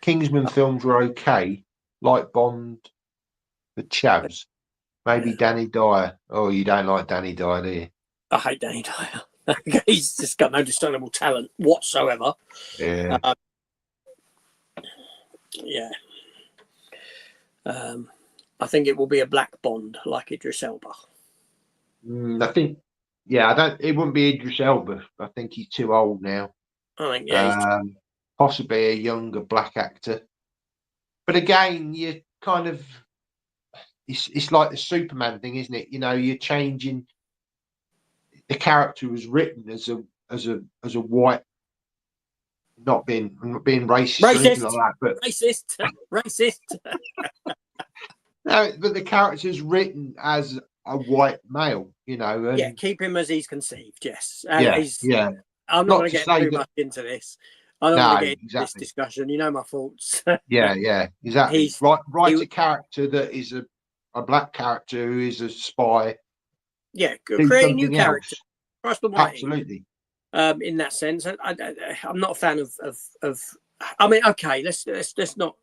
Kingsman films were okay, like Bond, the Chavs. Maybe Danny Dyer. Oh, you don't like Danny Dyer, do you? I hate Danny Dyer. He's just got no discernible talent whatsoever. Yeah. Yeah. I think it will be a black Bond like Idris Elba. I think, it wouldn't be Idris Elba. I think he's too old now. I think, possibly a younger black actor. But again, you kind of, it's like the Superman thing, isn't it? You're changing. The character was written as a white, not being racist or anything like that, but racist. No, but the character's written as a white male, And, keep him as he's conceived. Yes, yeah. I'm not going to get too much into this. I don't want to get into this discussion. You know my thoughts. yeah, exactly. Write a character that is a black character who is a spy. Yeah, create a new character. Absolutely. In that sense, I'm not a fan of. I mean, okay, let's not.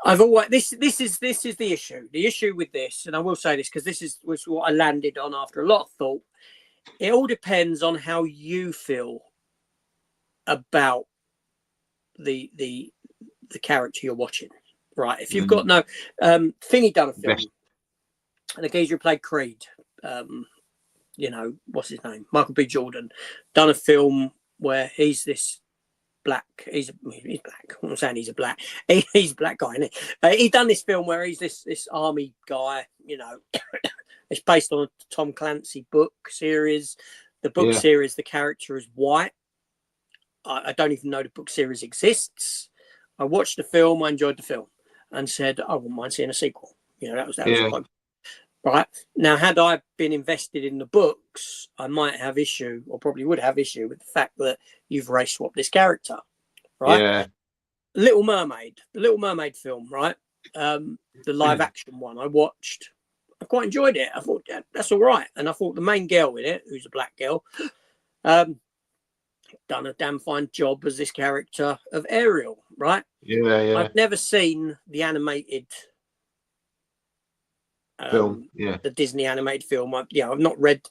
I've always this is the issue. The issue with this, and I will say this because this was what I landed on after a lot of thought. It all depends on how you feel about the character you're watching, right? If you've got no Thingy done a film, and the geezer who played Creed, what's his name, Michael B. Jordan, done a film where he's this black. He's black. I'm saying he's a black. He's a black guy, isn't he? He's done this film where he's this army guy. You know, it's based on a Tom Clancy book series. The book series, the character is white. I don't even know the book series exists. I watched the film. I enjoyed the film, and said I wouldn't mind seeing a sequel. You know, that was quite right. Now, had I been invested in the books, I might have issue, or probably would have issue, with the fact that you've race swapped this character, right? Yeah. The Little Mermaid film, right? The live action one I watched. I quite enjoyed it. I thought that's all right, and I thought the main girl in it, who's a black girl, done a damn fine job as this character of Ariel, right? Yeah. I've never seen the animated Film, the Disney animated film. I've not read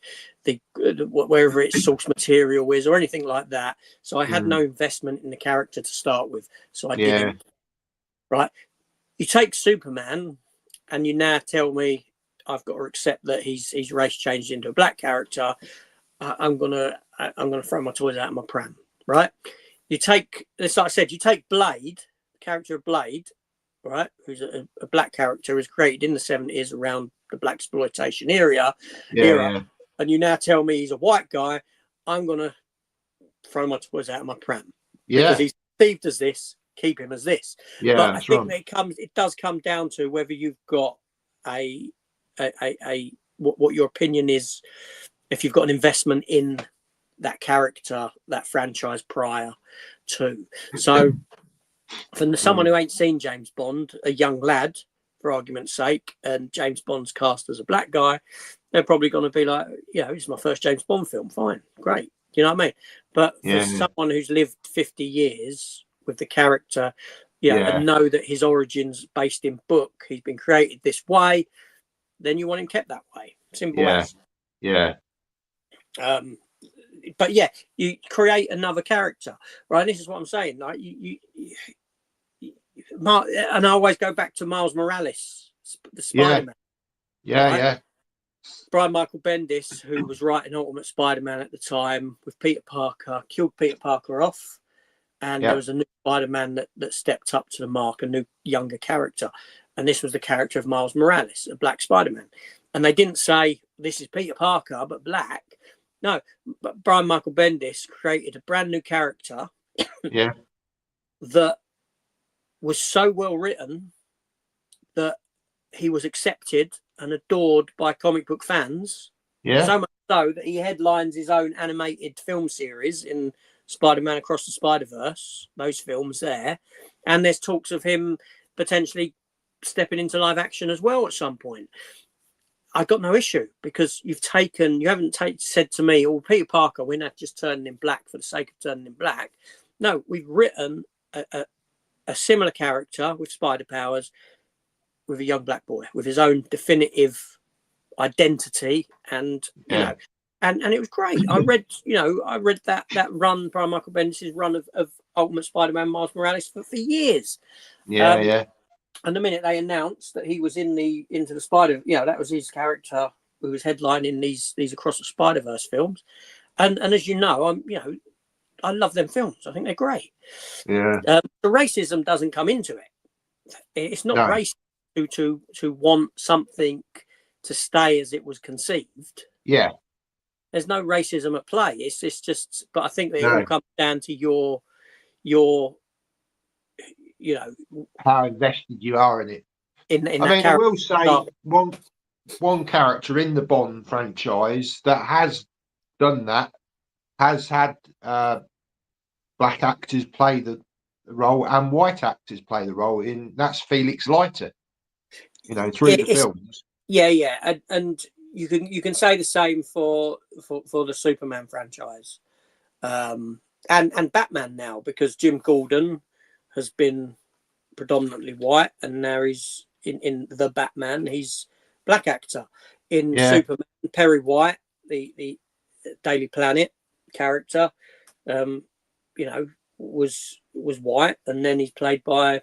the wherever its source material is or anything like that. So I had no investment in the character to start with. So I didn't. Right? You take Superman, and you now tell me I've got to accept that he's race changed into a black character. I'm gonna throw my toys out of my pram, right? You take, like I said, you take Blade, the character of Blade, right, who's a black character, was created in the 70s around the black exploitation era, and you now tell me he's a white guy. I'm gonna throw my toys out of my pram because he's perceived as this. Keep him as this. But I think that it does come down to whether you've got what your opinion is. If you've got an investment in that character, that franchise prior to. So for someone who ain't seen James Bond, a young lad, for argument's sake, and James Bond's cast as a black guy, they're probably going to be like, this is my first James Bond film. Fine, great. You know what I mean? But for someone who's lived 50 years with the character, and know that his origins based in book, he's been created this way, then you want him kept that way. Simple as. Yeah. But you create another character, right? And this is what I'm saying. Like and I always go back to Miles Morales, the Spider-Man. Yeah. Brian Michael Bendis, who was writing Ultimate Spider-Man at the time with Peter Parker, killed Peter Parker off, and there was a new Spider-Man that stepped up to the mark, a new younger character, and this was the character of Miles Morales, a black Spider-Man. And they didn't say this is Peter Parker but black. No, but Brian Michael Bendis created a brand new character that was so well written that he was accepted and adored by comic book fans. So much so that he headlines his own animated film series in Spider-Man Across the Spider-Verse, those films there. And there's talks of him potentially stepping into live action as well at some point. I got no issue because you haven't said to me, Peter Parker, we're not just turning him black for the sake of turning him black. No, we've written a similar character with spider powers with a young black boy with his own definitive identity, and you know, and it was great. I read that run, Brian Michael Bendis' run of Ultimate Spider-Man Miles Morales for years. And the minute they announced that he was into the Spider, that was his character who was headlining these Across the Spider-Verse films. And as you know, I love them films. I think they're great. The racism doesn't come into it. It's not racist to want something to stay as it was conceived. There's no racism at play. It's just, but I think that it all comes down to your how invested you are in it. I will say one character in the Bond franchise that has done that, has had black actors play the role and white actors play the role that's Felix Leiter. Through the films. And you can say the same for the Superman franchise, and Batman now, because Jim Gordon has been predominantly white, and now he's in the Batman. He's black actor in Superman. Perry White, the Daily Planet character, was white, and then he's played by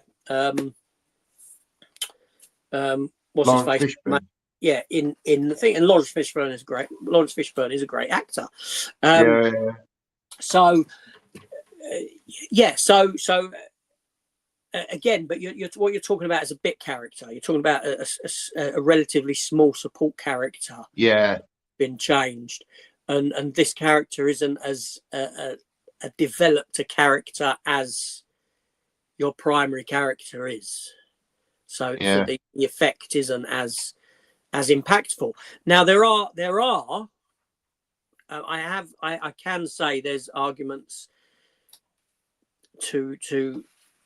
what's his face? Fishburne. In the thing, and Lawrence Fishburne is great. Lawrence Fishburne is a great actor. So yeah. So again, but you're what you're talking about is a bit character. You're talking about a relatively small support character. Yeah. Been changed, and this character isn't as a developed a character as your primary character is. So the effect isn't as impactful. Now there are I can say there's arguments to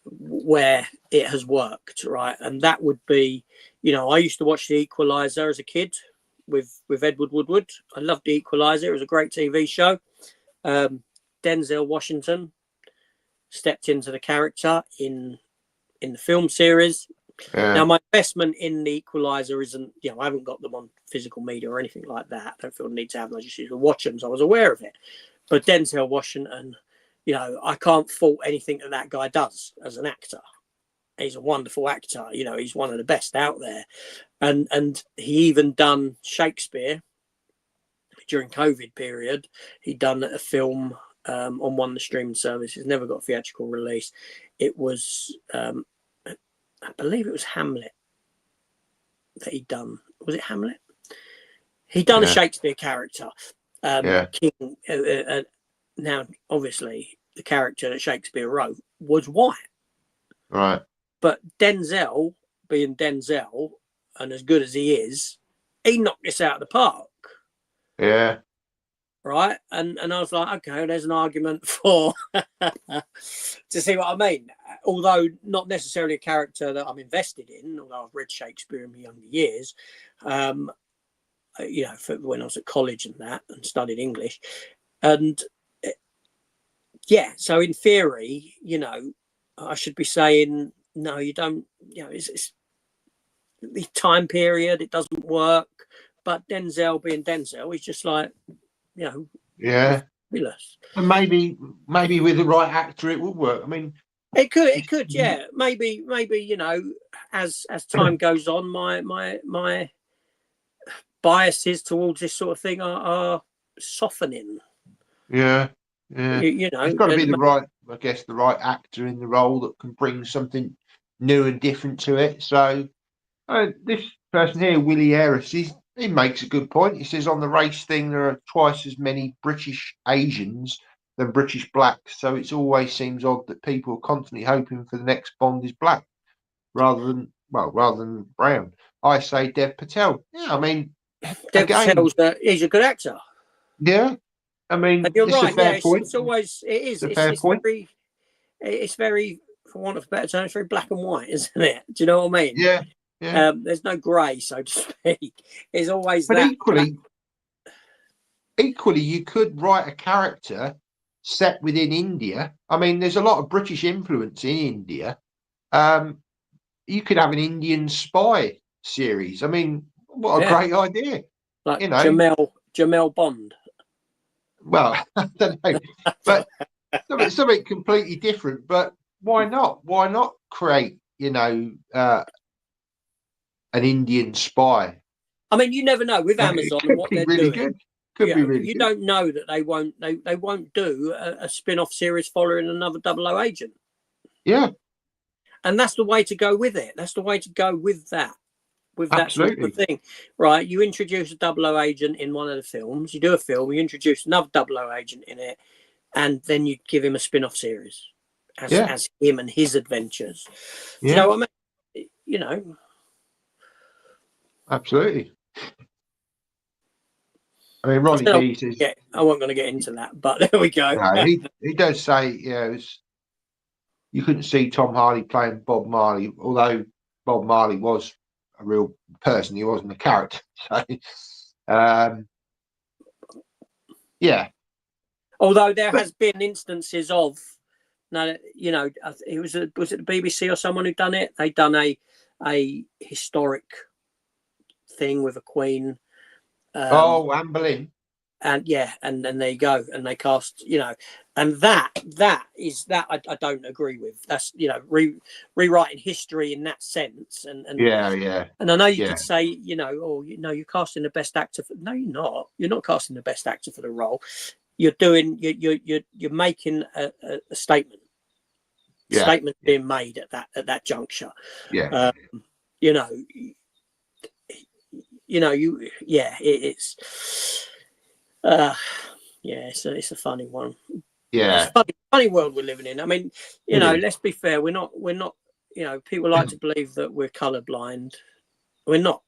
where it has worked, right? And that would be, I used to watch The Equalizer as a kid with Edward Woodward. I loved The Equalizer. It was a great TV show. Denzel Washington stepped into the character in the film series. Now, my investment in The Equalizer isn't, I haven't got them on physical media or anything like that. I don't feel the need to have them. I just used to watch them, so I was aware of it. But Denzel Washington, I can't fault anything that guy does as an actor. He's a wonderful actor. He's one of the best out there. And he even done Shakespeare during COVID period. He'd done a film on one of the streaming services, never got a theatrical release. It was... I believe it was Hamlet that he'd done. Was it Hamlet? He'd done a Shakespeare character. King. Now, obviously, the character that Shakespeare wrote was white. Right. But Denzel, being Denzel, and as good as he is, he knocked this out of the park. Yeah. Right. And I was like, okay, there's an argument for to see what I mean. Although not necessarily a character that I'm invested in, although I've read Shakespeare in my younger years, for when I was at college and that, and studied English. And so in theory, I should be saying, no, you don't, it's the time period, it doesn't work. But Denzel being Denzel, he's just like, fabulous. And maybe with the right actor it would work. I mean, it could, yeah. Maybe, as time goes on, my biases towards this sort of thing are softening. Yeah. It's got to be the right actor in the role that can bring something new and different to it. So this person here, Willie Harris, he makes a good point. He says on the race thing, there are twice as many British Asians than British blacks. So it always seems odd that people are constantly hoping for the next Bond is black rather than brown. I say Dev Patel. Yeah, I mean, Dev Patel's he's a good actor. Yeah, I mean, and you're right. A fair point. It's always it's a fair point. It's very, for want of a better term, it's very black and white, isn't it? Do you know what I mean? Yeah. There's no grey, so to speak. It's always but that. Equally, you could write a character set within India. I mean, there's a lot of British influence in India. You could have an Indian spy series. I mean, what a great idea! Like Jamel Bond. Well, I don't know, but something completely different. But why not? Why not create, an Indian spy? I mean, you never know with Amazon and what they're really doing. Could be really good. You don't know that they won't do a spin-off series following another 00 agent. Yeah. And that's the way to go with it. That's the way to go with that. With that Absolutely. sort of thing. Right. You introduce a 00 agent in one of the films, you do a film, you introduce another 00 agent in it, and then you give him a spin-off series as him and his adventures. Do you know what I mean? Absolutely. I mean, Ronnie D says... Yeah, I wasn't going to get into that, but there we go. No, he does say, you couldn't see Tom Hardy playing Bob Marley, although Bob Marley was a real person. He wasn't a character. So, Although there has been instances of, it was it the BBC or someone who done it? They done a historic thing with a queen. Anne Boleyn. And and there you go, and they cast, and that I don't agree with. That's rewriting history in that sense, and And I know you could say, you're casting the best actor. No, you're not. You're not casting the best actor for the role. you're making a statement. Yeah. Statement being made at that juncture. Yeah. It's it's a funny one. Yeah. It's a funny world we're living in. I mean, let's be fair. We're not. People like to believe that we're colorblind. We're not.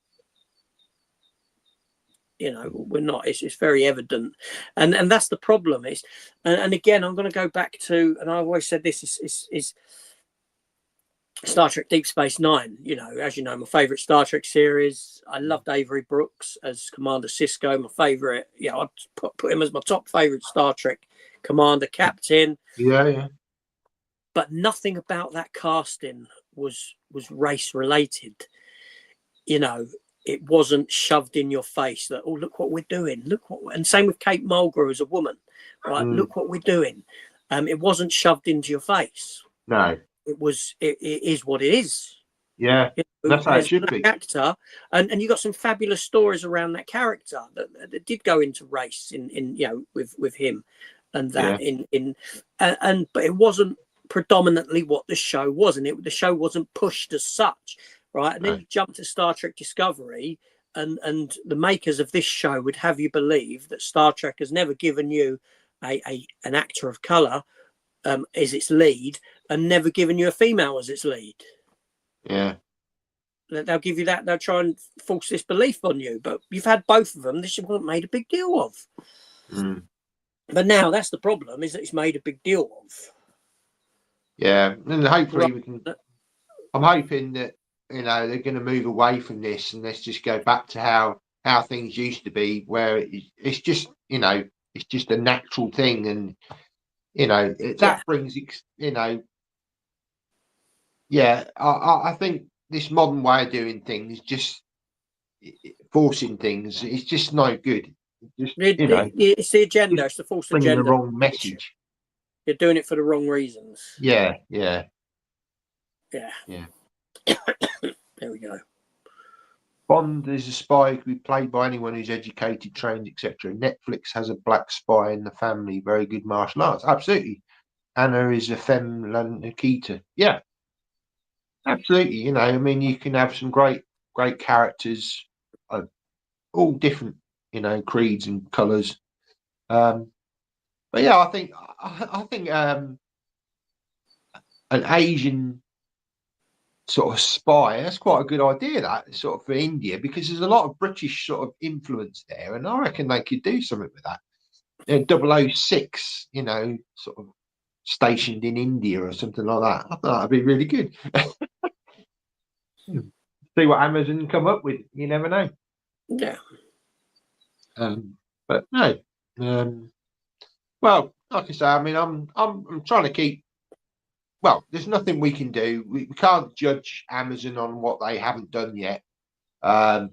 We're not. It's very evident, and that's the problem. And again, I'm going to go back to, and I've always said this is Star Trek Deep Space Nine. As you know, my favorite Star Trek series. I loved Avery Brooks as Commander Sisko. My favorite. I'd put him as my top favorite Star Trek commander, captain. Yeah. But nothing about that casting was race related. It wasn't shoved in your face that, oh, look what we're doing. And same with Kate Mulgrew as a woman, right? Look what we're doing. It wasn't shoved into your face. No. It is what it is. Yeah. That's how it should be. Actor, and you got some fabulous stories around that character that did go into race in with him and that but it wasn't predominantly what the show was, and the show wasn't pushed as such. Right, and then you jump to Star Trek Discovery, and the makers of this show would have you believe that Star Trek has never given you an actor of color as its lead, and never given you a female as its lead. Yeah, they'll give you that. They'll try and force this belief on you, but you've had both of them. This wasn't made a big deal of. But now that's the problem: is that it's made a big deal of. Yeah, and hopefully we can. I'm hoping that. They're going to move away from this, and let's just go back to how things used to be, where it's just it's just a natural thing, and that brings I think this modern way of doing things, just forcing things, it's just no good. It's the agenda. It's the false agenda. The wrong message. You're doing it for the wrong reasons. Yeah. There we go. Bond is a spy who can be played by anyone who's educated, trained, etc. Netflix has a black spy in the family, very good martial arts. Absolutely. Anna is a femme Nikita. Yeah. Absolutely. I mean, you can have some great characters of all different, creeds and colours. But yeah, I think an Asian sort of spy, that's quite a good idea, that sort of for India, because there's a lot of British sort of influence there, and I reckon they could do something with that. 006, sort of stationed in India or something like that. I thought that'd be really good. See what Amazon come up with. You never know. Yeah. But no. Well, like I say, I mean, I'm trying to keep. Well, there's nothing we can do. We can't judge Amazon on what they haven't done yet. Time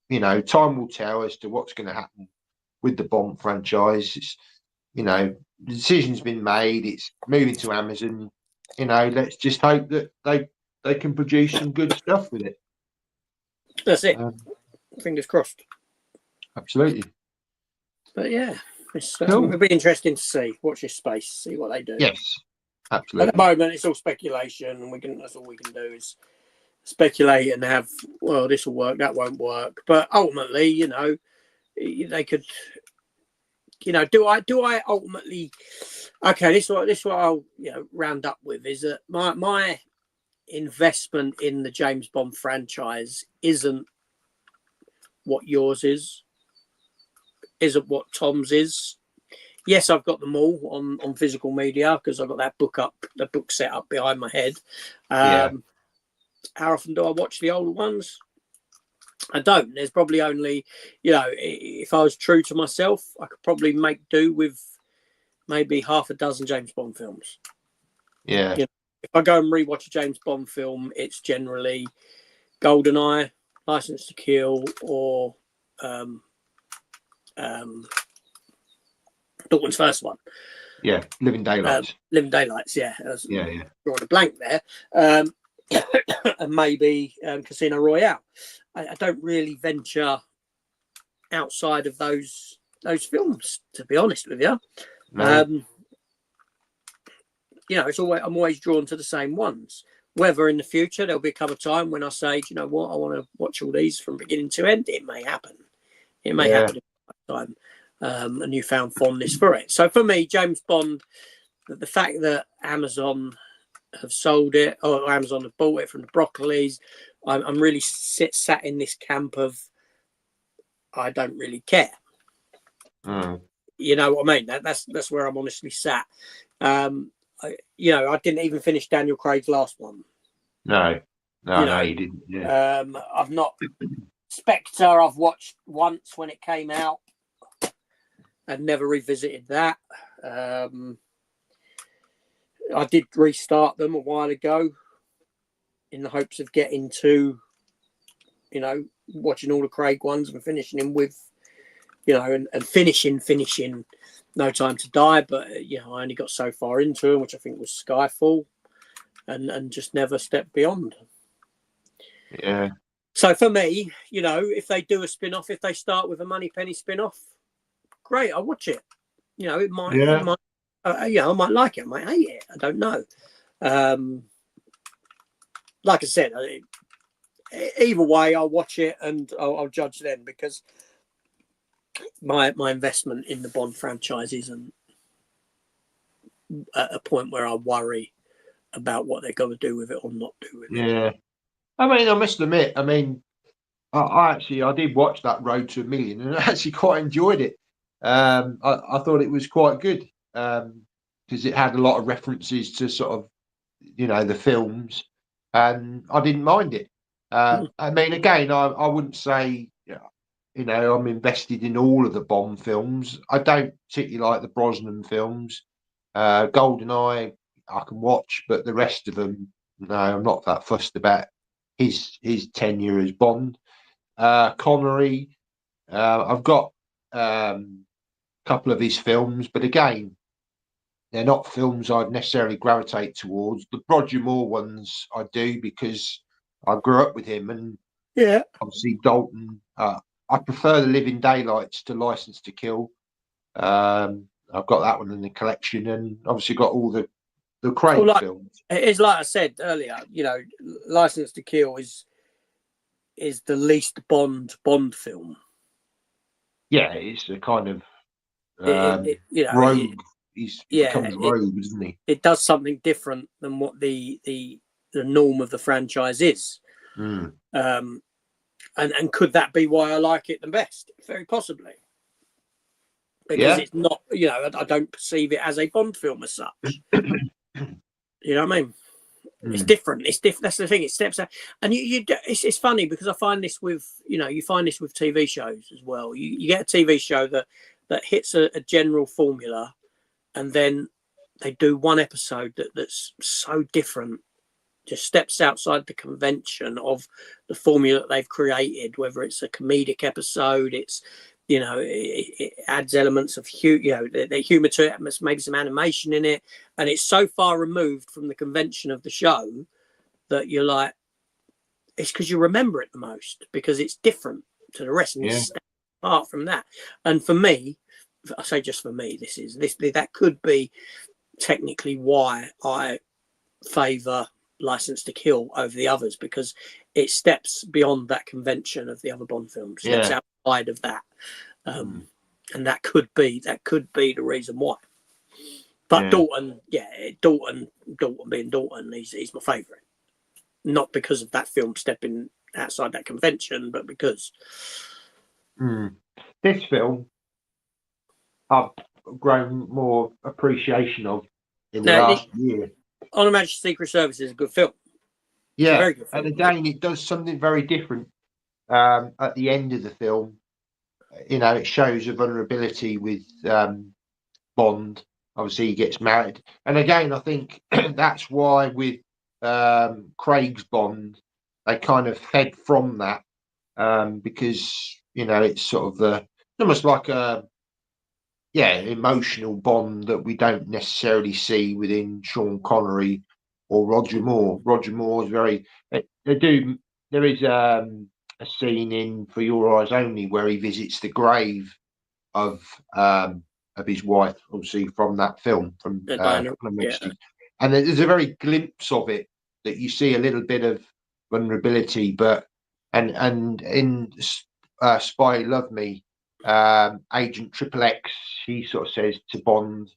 will tell as to what's going to happen with the Bond franchise. It's, the decision's been made. It's moving to Amazon. Let's just hope that they can produce some good stuff with it. That's it. Fingers crossed. Absolutely. But yeah, it's Cool. it'll be interesting to see. Watch this space. See what they do. Yes. Absolutely. At the moment, it's all speculation, and that's all we can do is speculate and have, well, this will work, that won't work. But ultimately, they could, do I ultimately? Okay, this is what I'll round up with is that my investment in the James Bond franchise isn't what yours is, isn't what Tom's is. Yes, I've got them all on physical media because I've got the book set up behind my head. How often do I watch the older ones? I don't. There's probably only, if I was true to myself, I could probably make do with maybe half a dozen James Bond films. Yeah. If I go and rewatch a James Bond film, it's generally GoldenEye, License to Kill, or Dalton's first one. Yeah, Living Daylights. Living Daylights, yeah. Yeah. Drawing a blank there. And maybe Casino Royale. I don't really venture outside of those those films, to be honest with you. No. You know, I'm always drawn to the same ones. Whether in the future there'll become a time when I say, you know what, I want to watch all these from beginning to end. It may happen. It may happen in time. A newfound fondness for it. So for me, James Bond, the fact that Amazon have sold it, or Amazon have bought it from the Broccolis, I'm really sat in this camp of I don't really care. You know what I mean? That's where I'm honestly sat. You know, I didn't even finish Daniel Craig's last one. No, you didn't. Yeah. I've not. Spectre, I've watched once when it came out and never revisited that. I did restart them a while ago in the hopes of getting to, you know, watching all the Craig ones and finishing him with, you know, and finishing No Time to Die. But, you know, I only got so far into him, which I think was Skyfall, and just never stepped beyond. Yeah. So for me, you know, if they do a spin-off, if they start with a Moneypenny spin-off, great, I'll watch it. You know, it might, you know, I might like it, I might hate it. I don't know. Like I said, either way, I'll watch it and I'll judge then, because my investment in the Bond franchise isn't at a point where I worry about what they're going to do with it or not do with it. Yeah. I mean, I must admit, I mean, I did watch that Road to a Million and I actually quite enjoyed it. I thought it was quite good because it had a lot of references to sort of, you know, the films, and I didn't mind it. I mean, again, I wouldn't say, you know, I'm invested in all of the Bond films. I don't particularly like the Brosnan films. GoldenEye, I can watch, but the rest of them, no, I'm not that fussed about his tenure as Bond. Connery, I've got a couple of his films, but again, they're not films I'd necessarily gravitate towards. The Roger Moore ones I do because I grew up with him, and obviously Dalton. I prefer the Living Daylights to License to Kill. I've got that one in the collection, and obviously got all the Craig films. It's like I said earlier, you know, License to Kill is the least Bond film. Yeah, it's a kind of you know, rogue. He becomes rogue, isn't he? It does something different than what the norm of the franchise is. And could that be why I like it the best? Very possibly. Because it's not, you know, I don't perceive it as a Bond film as such. You know what I mean? It's different. It's different. That's the thing. It steps out, and it's funny because I find this with, you know, you find this with TV shows as well. You get a TV show that hits a general formula, and then they do one episode that's so different, just steps outside the convention of the formula that they've created. Whether it's a comedic episode, it's, you know, it adds elements of the humor to it, maybe some animation in it, and it's so far removed from the convention of the show that you're like, it's because you remember it the most because it's different to the rest, and you step apart from that. And for me, I say just for me, that could be technically why I favour License to Kill over the others, because it steps beyond that convention of the other Bond films, steps outside of that, and that could be the reason why. But Dalton being Dalton, he's my favourite, not because of that film stepping outside that convention, but because this film I've grown more appreciation of in the last year. On Her Majesty's Secret Service is a good film. Yeah, very good film. And again, it does something very different at the end of the film. You know, it shows a vulnerability with Bond. Obviously, he gets married. And again, I think that's why with Craig's Bond, they kind of fed from that because, you know, it's sort of almost like a emotional Bond that we don't necessarily see within Sean Connery or Roger Moore. Roger Moore is very. There is a scene in For Your Eyes Only where he visits the grave of his wife, obviously from that film from and there's a very glimpse of it that you see a little bit of vulnerability, but and in Spy Who Loved Me, Agent Triple X, he sort of says to Bond,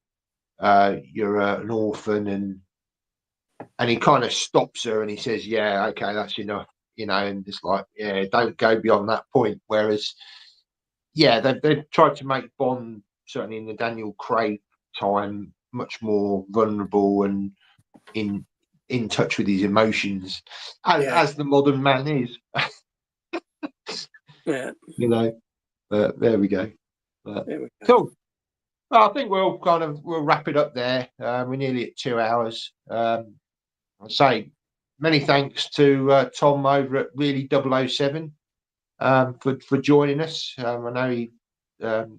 "You're an orphan," and he kind of stops her and he says, "Yeah, okay, that's enough," and it's like, yeah, don't go beyond that point. Whereas, yeah, they've tried to make Bond, certainly in the Daniel Craig time, much more vulnerable and in touch with his emotions, as the modern man is. Yeah. But there we go. Cool. Well, I think we'll wrap it up there. We're nearly at 2 hours. I'll say many thanks to Tom over at Really 007 for joining us. I know he had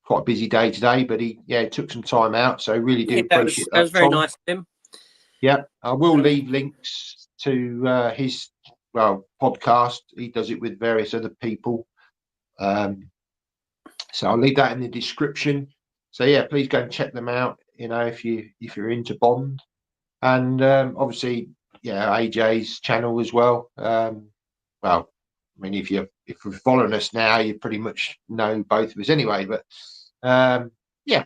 quite a busy day today, but he took some time out, so really do appreciate that. That was very Tom. nice of him. Yeah, I will leave links to his podcast. He does it with various other people. So I'll leave that in the description. So yeah, please go and check them out. If you're into Bond, and obviously, AJ's channel as well. Well, I mean, if you're following us now, you pretty much know both of us anyway. But yeah.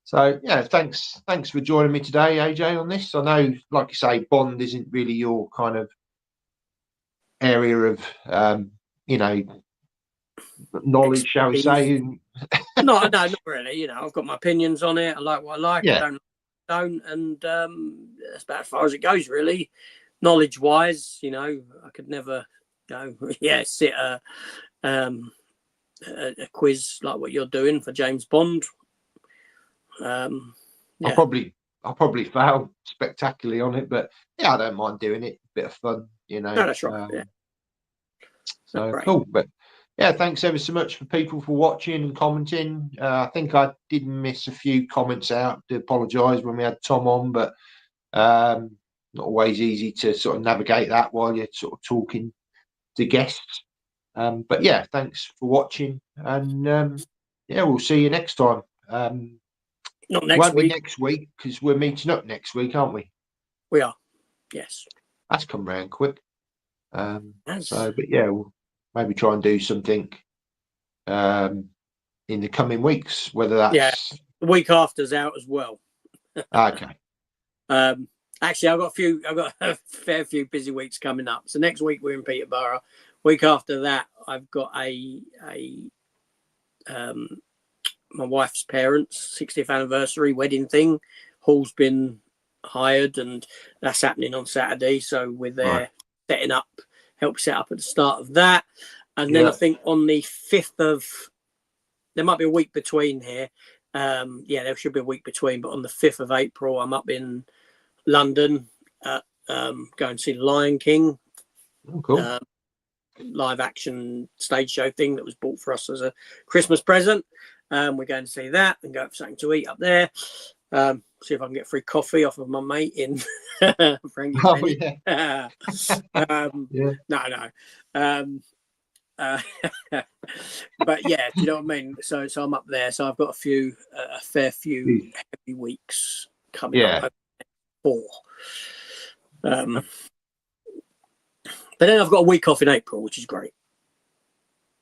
So yeah, thanks for joining me today, AJ, on this. I know, like you say, Bond isn't really your kind of area of knowledge, shall we say? No, not really. I've got my opinions on it. I like what I like. Yeah. I don't, and that's about as far as it goes, really. Knowledge-wise, I could never sit a quiz like what you're doing for James Bond. I'll probably fail spectacularly on it, but yeah, I don't mind doing it. Bit of fun, No, that's right. So cool. But yeah, thanks ever so much for people for watching and commenting. I think I did miss a few comments out. Do apologise when we had Tom on, but not always easy to sort of navigate that while you're sort of talking to guests. But yeah, thanks for watching, and we'll see you next time. Not next week. Be next week because we're meeting up next week, aren't we? We are. Yes. That's come round quick. So, but yeah, we'll maybe try and do something in the coming weeks. Whether that's the week after's out as well. Okay. Actually, I've got a fair few busy weeks coming up. So next week we're in Peterborough. Week after that, I've got my wife's parents' 60th anniversary wedding thing. Hall's been hired, and that's happening on Saturday. So we're there setting up, help set up at the start of that. And then I think on the 5th of, there might be a week between here. There should be a week between, but on the 5th of April, I'm up in London, going to see The Lion King. Oh, cool. Live action stage show thing that was bought for us as a Christmas present. We're going to see that and go for something to eat up there. See if I can get free coffee off of my mate in Frankie. Oh, yeah. No. But yeah, do you know what I mean? So I'm up there. So I've got a fair few heavy weeks coming up. 4. But then I've got a week off in April, which is great.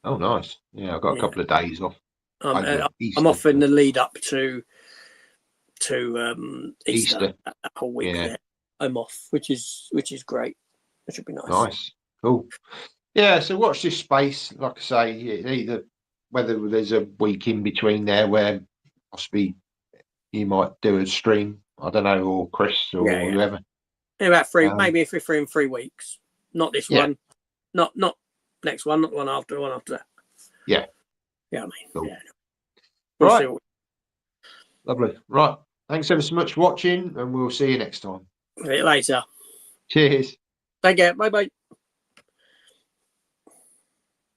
Oh, nice. Yeah, I've got a couple of days off. I'm off in the lead up to Easter. That whole week there. I'm off, which is great. It should be nice. Nice. Cool. Yeah, so watch this space. Like I say, either whether there's a week in between there where possibly you might do a stream, I don't know, or Chris or whoever. About 3, maybe if we're free in 3 weeks. Not this one. Not next one, not the one after that. Yeah. Yeah, I mean. Cool. Yeah. Right. Lovely. Right. Thanks ever so much for watching, and we'll see you next time. See you later. Cheers. Take care. Bye-bye.